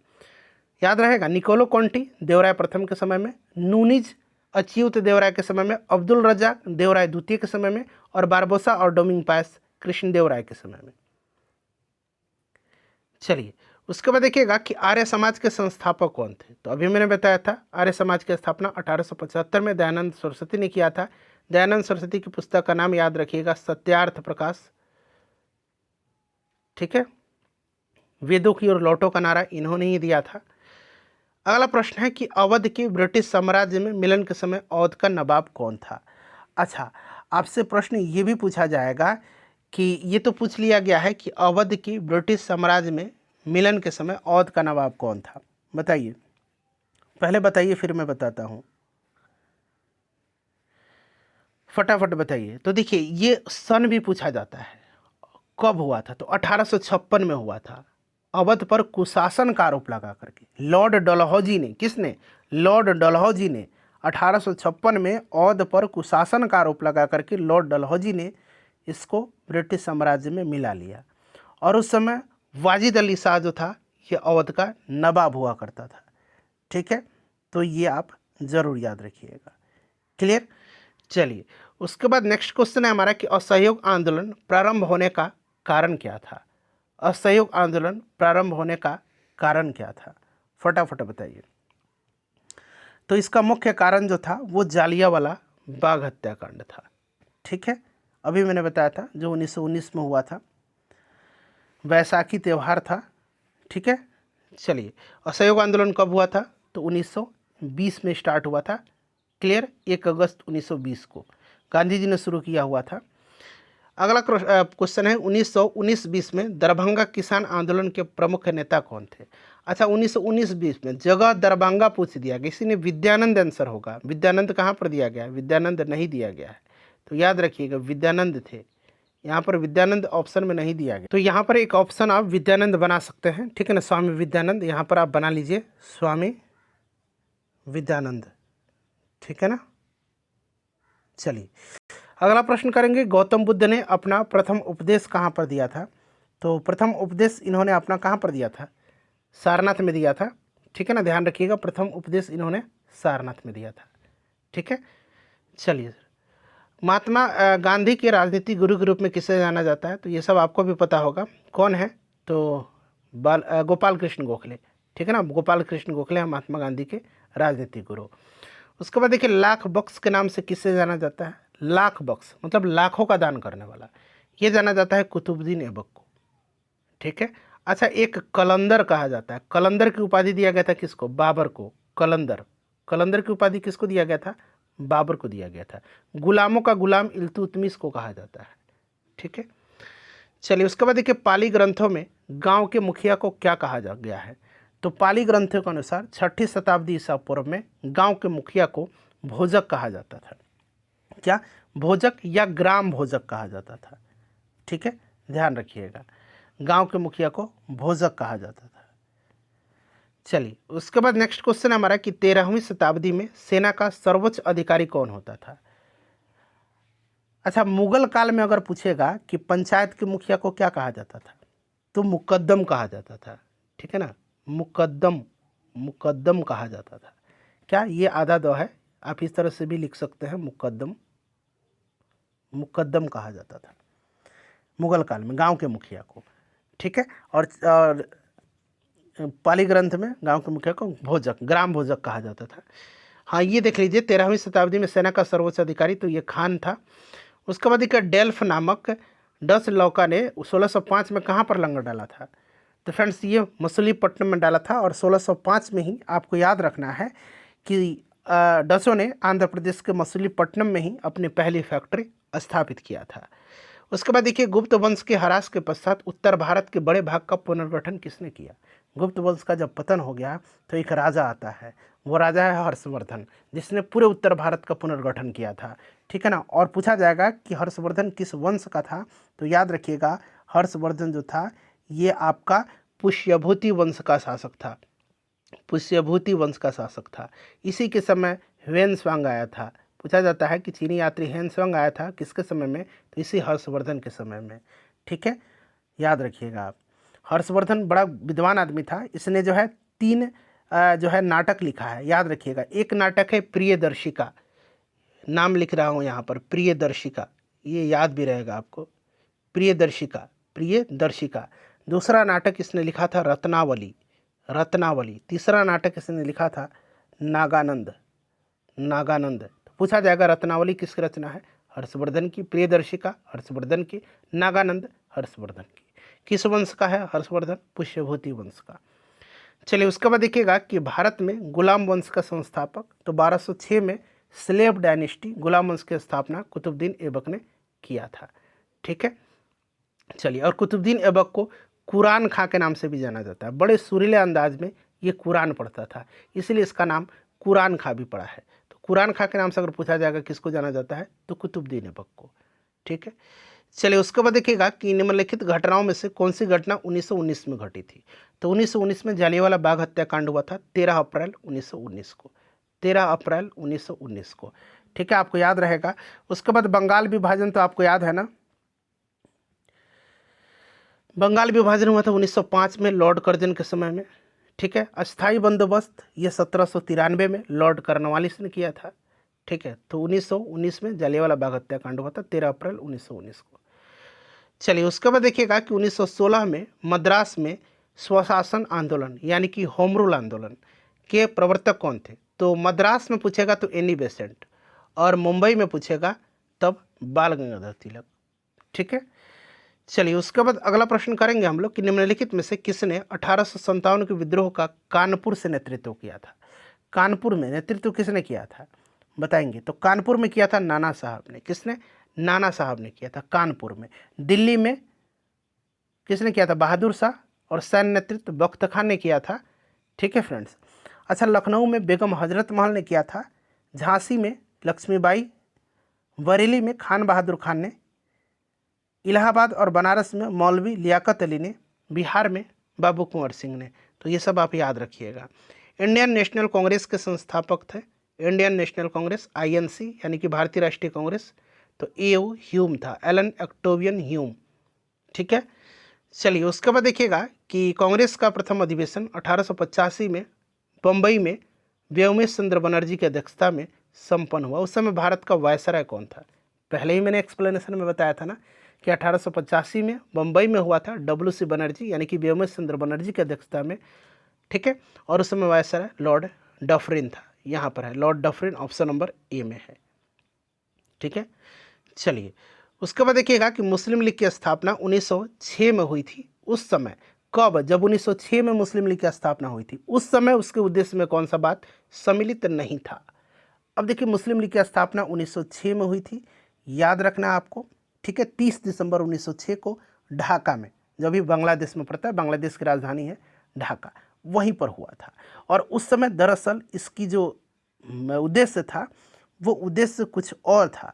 याद रहेगा निकोलो कॉन्टी देवराय प्रथम के समय में, नूनिज अच्युत देवराय के समय में, अब्दुल रजाक देवराय द्वितीय के समय में, और बारबोसा और डोमिंग पायस कृष्णदेव राय के समय में। चलिए उसके बाद देखिएगा कि आर्य समाज के संस्थापक कौन थे। तो अभी मैंने बताया था आर्य समाज की स्थापना 1875 में दयानंद सरस्वती ने किया था। दयानंद सरस्वती की पुस्तक का नाम याद रखिएगा सत्यार्थ प्रकाश, ठीक है। वेदों की ओर लौटो का नारा इन्होंने ही दिया था। अगला प्रश्न है कि अवध के ब्रिटिश साम्राज्य में मिलन के समय अवध का नवाब कौन था। अच्छा, आपसे प्रश्न ये भी पूछा जाएगा कि ये तो पूछ लिया गया है कि अवध की ब्रिटिश साम्राज्य में मिलन के समय अवध का नवाब कौन था, बताइए। पहले बताइए फिर मैं बताता हूँ, फटाफट बताइए। तो देखिए ये सन भी पूछा जाता है, कब हुआ था, तो 1856 में हुआ था। अवध पर कुशासन का आरोप लगा करके लॉर्ड डलहौजी ने, किसने, लॉर्ड डलहौजी ने 1856 में अवध पर कुशासन का आरोप लगा करके लॉर्ड डलहौजी ने इसको ब्रिटिश साम्राज्य में मिला लिया। और उस समय वाजिद अली शाह जो था ये अवध का नवाब हुआ करता था, ठीक है। तो ये आप जरूर याद रखिएगा, क्लियर। चलिए उसके बाद नेक्स्ट क्वेश्चन है हमारा कि असहयोग आंदोलन प्रारंभ होने का कारण क्या था। असहयोग आंदोलन प्रारंभ होने का कारण क्या था, फटाफट बताइए। तो इसका मुख्य कारण जो था वो जालियांवाला बाग हत्याकांड था, ठीक है। अभी मैंने बताया था जो 1919 में हुआ था, वैसाखी त्यौहार था, ठीक है। चलिए असहयोग आंदोलन कब हुआ था, तो 1920 में स्टार्ट हुआ था, क्लियर। 1 अगस्त 1920 को गांधी जी ने शुरू किया हुआ था। अगला क्वेश्चन है 1919-20 में दरभंगा किसान आंदोलन के प्रमुख नेता कौन थे। अच्छा 1919-20 में जगह दरभंगा पूछ दिया गया, इसी ने विद्यानंद आंसर होगा। विद्यानंद कहाँ पर दिया गया है, विद्यानंद नहीं दिया गया है, तो याद रखिएगा विद्यानंद थे, यहाँ पर विद्यानंद ऑप्शन में नहीं दिया गया। तो यहाँ पर एक ऑप्शन आप विद्यानंद बना सकते हैं, ठीक है ना, स्वामी विद्यानंद, यहाँ पर आप बना लीजिए स्वामी विद्यानंद, ठीक है ना। चलिए अगला प्रश्न करेंगे, गौतम बुद्ध ने अपना प्रथम उपदेश कहाँ पर दिया था। तो प्रथम उपदेश इन्होंने अपना कहाँ पर दिया था, सारनाथ में दिया था, ठीक है ना, ध्यान रखिएगा प्रथम उपदेश इन्होंने सारनाथ में दिया था, ठीक है। चलिए महात्मा गांधी के राजनीतिक गुरु के रूप में किसे जाना जाता है, तो ये सब आपको भी पता होगा कौन है, तो गोपाल कृष्ण गोखले, ठीक है ना, गोपाल कृष्ण गोखले हैं महात्मा गांधी के राजनीतिक गुरु। उसके बाद देखिए लाख बख्श के नाम से किससे जाना जाता है, लाख बख्श मतलब लाखों का दान करने वाला, ये जाना जाता है कुतुबुद्दीन ऐबक को, ठीक है। अच्छा एक कलंदर कहा जाता है, कलंदर की उपाधि दिया गया था किसको, बाबर को, कलंदर, कलंदर की उपाधि किसको दिया गया था, बाबर को दिया गया था। गुलामों का गुलाम इल्तुतमिश को कहा जाता है, ठीक है। चलिए उसके बाद देखिए पाली ग्रंथों में गांव के मुखिया को क्या कहा जा गया है, तो पाली ग्रंथों के अनुसार 6ठी शताब्दी ईसा पूर्व में गांव के मुखिया को भोजक कहा जाता था, क्या, भोजक या ग्राम भोजक कहा जाता था, ठीक है, ध्यान रखिएगा, गांव के मुखिया को भोजक कहा जाता था। चलिए उसके बाद नेक्स्ट क्वेश्चन हमारा कि 13वीं शताब्दी में सेना का सर्वोच्च अधिकारी कौन होता था। अच्छा मुगल काल में अगर पूछेगा कि पंचायत के मुखिया को क्या कहा जाता था, तो मुकद्दम कहा जाता था, ठीक है ना, मुकद्दम, मुकद्दम कहा जाता था। क्या ये आधा दो है, आप इस तरह से भी लिख सकते हैं, मुकद्दम, मुकद्दम कहा जाता था मुगल काल में गांव के मुखिया को, ठीक है। और पाली ग्रंथ में गांव के मुखिया को भोजक, ग्राम भोजक कहा जाता था। हाँ ये देख लीजिए 13वीं शताब्दी में सेना का सर्वोच्च अधिकारी तो ये खान था। उसके बाद एक डेल्फ नामक डच लौका ने 1605 में कहाँ पर लंगर डाला था, तो फ्रेंड्स ये मछलीपट्टनम में डाला था। और 1605 में ही आपको याद रखना है कि डचों ने आंध्र प्रदेश के मछलीपट्टनम में ही अपनी पहली फैक्ट्री स्थापित किया था। उसके बाद देखिए गुप्त वंश के ह्रास के पश्चात उत्तर भारत के बड़े भाग का पुनर्गठन किसने किया। गुप्त वंश का जब पतन हो गया तो एक राजा आता है, वो राजा है हर्षवर्धन, जिसने पूरे उत्तर भारत का पुनर्गठन किया था, ठीक है ना। और पूछा जाएगा कि हर्षवर्धन किस वंश का था, तो याद रखिएगा हर्षवर्धन जो था ये आपका पुष्यभूति वंश का शासक था, पुष्यभूति वंश का शासक था। इसी के समय ह्वेन स्वांग आया था, पूछा जाता है कि चीनी यात्री ह्वेनसांग आया था किसके समय में, तो इसी हर्षवर्धन के समय में। ठीक है, याद रखिएगा आप। हर्षवर्धन बड़ा विद्वान आदमी था, इसने जो है 3 जो है नाटक लिखा है, याद रखिएगा। एक नाटक है प्रियदर्शिका, नाम लिख रहा हूँ यहाँ पर, प्रियदर्शिका, ये याद भी रहेगा आपको, प्रियदर्शिका, प्रियदर्शिका। दूसरा नाटक इसने लिखा था रत्नावली, रत्नावली। तीसरा नाटक इसने लिखा था नागानंद, नागानंद। तो पूछा जाएगा रत्नावली किसकी रचना है, हर्षवर्धन की। प्रियदर्शिका हर्षवर्धन की, नागानंद हर्षवर्धन की। किस वंश का है हर्षवर्धन, पुष्यभूति वंश का। चलिए उसके बाद देखिएगा कि भारत में गुलाम वंश का संस्थापक, तो 1206 में स्लेव डायनेस्टी, गुलाम वंश की स्थापना कुतुबुद्दीन ऐबक ने किया था। ठीक है, चलिए, और कुतुबुद्दीन ऐबक को कुरान खां के नाम से भी जाना जाता है। बड़े सुरीले अंदाज में ये कुरान पढ़ता था, इसलिए इसका नाम कुरान खां भी पड़ा है। तो कुरान खां के नाम से अगर पूछा जाएगा किसको जाना जाता है, तो कुतुबुद्दीन ऐबक को। ठीक है, चलिए उसके बाद देखिएगा कि निम्नलिखित घटनाओं में से कौन सी घटना 1919 में घटी थी। तो 1919 में जलियांवाला बाग हत्याकांड हुआ था 13 अप्रैल 1919 को, 13 अप्रैल 1919 को। ठीक है, आपको याद रहेगा। उसके बाद बंगाल विभाजन, तो आपको याद है ना, बंगाल विभाजन हुआ था 1905 में लॉर्ड कर्जन के समय में। ठीक है, अस्थाई बंदोबस्त ये 1793 में लॉर्ड कर्नवालिस ने किया था। ठीक है, तो 1919 में जलियांवाला बाग हत्याकांड हुआ था 13 अप्रैल 1919 को। चलिए उसके बाद देखिएगा कि 1916 में मद्रास में स्वशासन आंदोलन यानी कि होम रूल आंदोलन के प्रवर्तक कौन थे। तो मद्रास में पूछेगा तो एनी बेसेंट, और मुंबई में पूछेगा तब बाल गंगाधर तिलक। ठीक है, चलिए उसके बाद अगला प्रश्न करेंगे हम लोग कि निम्नलिखित में से किसने 1857 के विद्रोह का कानपुर से नेतृत्व किया था। कानपुर में नेतृत्व किसने किया था बताएंगे। तो कानपुर में किया था नाना साहब ने। किसने, नाना साहब ने किया था कानपुर में। दिल्ली में किसने किया था, बहादुर शाह, और सैन्य नेतृत्व बख्त खान ने किया था। ठीक है फ्रेंड्स। अच्छा, लखनऊ में बेगम हजरत महल ने किया था, झांसी में लक्ष्मीबाई, बरेली में खान बहादुर खान ने, इलाहाबाद और बनारस में मौलवी लियाकत अली ने, बिहार में बाबू कुंवर सिंह ने। तो ये सब आप याद रखिएगा। इंडियन नेशनल कांग्रेस के संस्थापक थे, इंडियन नेशनल कांग्रेस आईएनसी यानी कि भारतीय राष्ट्रीय कांग्रेस, तो ए.ओ. ह्यूम था, एलन ऑक्टेवियन ह्यूम। ठीक है, चलिए उसके बाद देखिएगा कि कांग्रेस का प्रथम अधिवेशन 1885 में बम्बई में व्योमेश चंद्र बनर्जी की अध्यक्षता में संपन्न हुआ। उस समय भारत का वायसराय कौन था, पहले ही मैंने एक्सप्लेनेशन में बताया था ना कि 1885 में बम्बई में हुआ था W.C. बनर्जी यानी कि व्योमेश चंद्र बनर्जी की अध्यक्षता में। ठीक है, और उस समय वायसराय लॉर्ड डफरिन था, यहाँ पर है Lord Dufferin, option number A में है। ठीक है, चलिए उसके बाद देखिएगा कि मुस्लिम लीग की स्थापना 1906 में हुई थी। उस समय कब, जब 1906 में मुस्लिम लीग की स्थापना हुई थी, उस समय उसके उद्देश्य में कौन सा बात सम्मिलित नहीं था। अब देखिए मुस्लिम लीग की स्थापना 1906 में हुई थी, याद रखना आपको। ठीक है, 30 दिसंबर 1906 को ढाका में, जो भी बांग्लादेश में पड़ता है, बांग्लादेश की राजधानी है ढाका, वहीं पर हुआ था। और उस समय दरअसल इसकी जो उद्देश्य था वो उद्देश्य कुछ और था।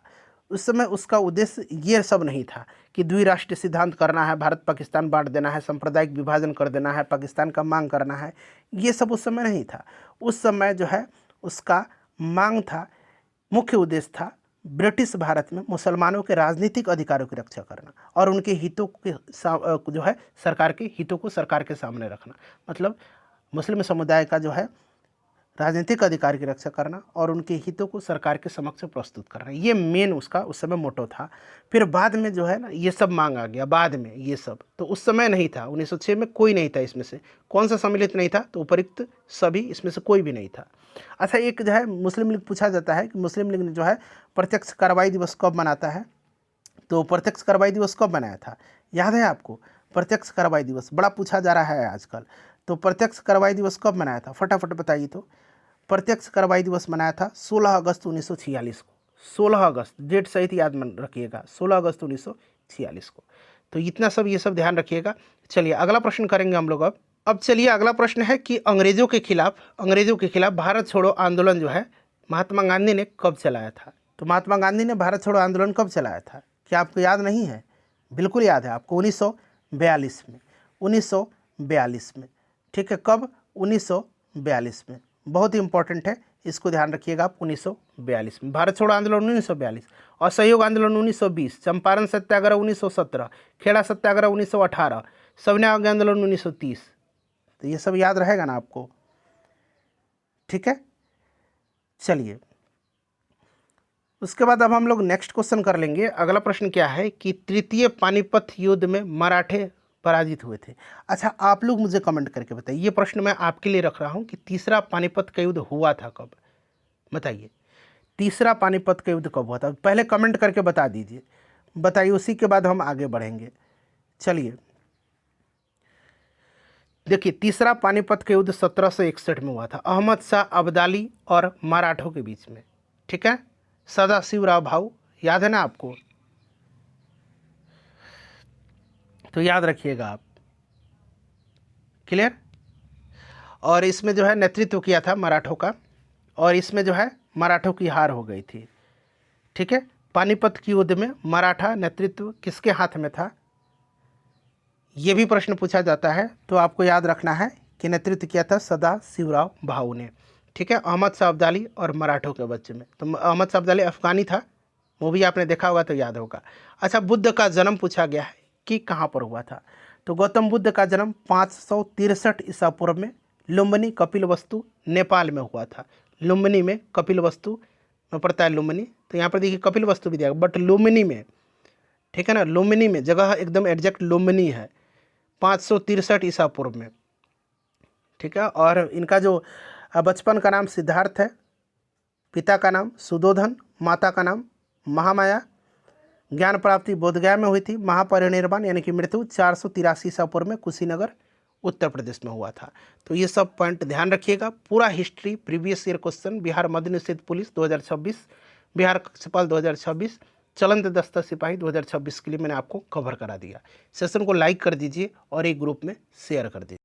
उस समय उसका उद्देश्य ये सब नहीं था कि द्विराष्ट्रीय सिद्धांत करना है, भारत पाकिस्तान बांट देना है, सांप्रदायिक विभाजन कर देना है, पाकिस्तान का मांग करना है, ये सब उस समय नहीं था। उस समय जो है उसका मांग था, मुख्य उद्देश्य था ब्रिटिश भारत में मुसलमानों के राजनीतिक अधिकारों की रक्षा करना और उनके हितों के जो है सरकार के हितों को सरकार के सामने रखना। मतलब मुस्लिम समुदाय का जो है राजनीतिक अधिकार की रक्षा करना और उनके हितों को सरकार के समक्ष प्रस्तुत करना, ये मेन उसका उस समय मोटो था। फिर बाद में जो है ना ये सब मांग आ गया बाद में, ये सब तो उस समय नहीं था। 1906 में कोई नहीं था इसमें से, कौन सा सम्मिलित नहीं था, तो उपरिक्त सभी, इसमें से कोई भी नहीं था। अच्छा, एक जो है मुस्लिम लीग पूछा जाता है कि मुस्लिम लीग ने जो है प्रत्यक्ष कार्रवाई दिवस कब मनाता है। तो प्रत्यक्ष कार्रवाई दिवस कब मनाया था, याद है आपको। प्रत्यक्ष कार्रवाई दिवस बड़ा पूछा जा रहा है आजकल। तो प्रत्यक्ष कार्रवाई दिवस कब मनाया था, फटाफट बताइए। तो प्रत्यक्ष कार्रवाई दिवस मनाया था 16 अगस्त 1946 को। 16 अगस्त, डेट सहित याद रखिएगा, 16 अगस्त 1946 को। तो इतना सब ये सब ध्यान रखिएगा। चलिए अगला प्रश्न करेंगे हम लोग अब चलिए अगला प्रश्न है कि अंग्रेज़ों के खिलाफ भारत छोड़ो आंदोलन जो है महात्मा गांधी ने कब चलाया था। तो महात्मा गांधी ने भारत छोड़ो आंदोलन कब चलाया था, क्या आपको याद नहीं है? बिल्कुल याद है आपको, 1942 में, 1942 में। ठीक है, कब? 1942 में। बहुत ही इंपॉर्टेंट है, इसको ध्यान रखिएगा आप 1942 में। भारत छोड़ो आंदोलन 1942, असहयोग आंदोलन 1920, चंपारण सत्याग्रह 1917, खेड़ा सत्याग्रह 1918, सविनय आंदोलन 1930। तो ये सब याद रहेगा ना आपको, ठीक है। चलिए उसके बाद अब हम लोग नेक्स्ट क्वेश्चन कर लेंगे। अगला प्रश्न क्या है कि तृतीय पानीपत युद्ध में मराठे पराजित हुए थे। अच्छा, आप लोग मुझे कमेंट करके बताइए, ये प्रश्न मैं आपके लिए रख रहा हूँ कि तीसरा पानीपत का युद्ध हुआ था कब, बताइए। तीसरा पानीपत का युद्ध कब हुआ था, पहले कमेंट करके बता दीजिए, बताइए, उसी के बाद हम आगे बढ़ेंगे। चलिए देखिए, तीसरा पानीपत का युद्ध 1761 में हुआ था, अहमद शाह अब्दाली और मराठों के बीच में, ठीक है। सदाशिवराव भाऊ, याद है ना आपको, तो याद रखिएगा आप, क्लियर। और इसमें जो है नेतृत्व किया था मराठों का, और इसमें जो है मराठों की हार हो गई थी, ठीक है। पानीपत की युद्ध में मराठा नेतृत्व किसके हाथ में था, ये भी प्रश्न पूछा जाता है, तो आपको याद रखना है कि नेतृत्व किया था सदाशिवराव भाऊ ने, ठीक है। अहमद शाह अब्दाली और मराठों के बच्चे में, तो अहमद शाह अब्दाली अफगानी था, वो भी आपने देखा होगा तो याद होगा। अच्छा, बुद्ध का जन्म पूछा गया है कि कहाँ पर हुआ था, तो गौतम बुद्ध का जन्म 563 ईसा पूर्व में लुम्बिनी कपिलवस्तु नेपाल में हुआ था। लुम्बिनी में, कपिलवस्तु में पड़ता है लुम्बिनी, तो यहाँ पर देखिए कपिलवस्तु भी दिया बट लुम्बिनी में, ठीक है ना, लुम्बिनी में, जगह एकदम एग्जैक्ट लुम्बिनी है, 563 ईसा पूर्व में, ठीक है। और इनका जो बचपन का नाम सिद्धार्थ है, पिता का नाम सुदोधन, माता का नाम महामाया। ज्ञान प्राप्ति बोधगया में हुई थी। महापरिनिर्वाण यानी कि मृत्यु 483 ईसा पूर्व में कुशीनगर उत्तर प्रदेश में हुआ था। तो ये सब पॉइंट ध्यान रखिएगा। पूरा history, previous year question, Bihar मद्य निषेध पुलिस 2026, बिहार कक्षपाल 2026, चलंत दस्ता सिपाही 2026 के लिए मैंने आपको कवर करा दिया। सेशन को लाइक कर दीजिए और एक ग्रुप में शेयर कर दीजिए।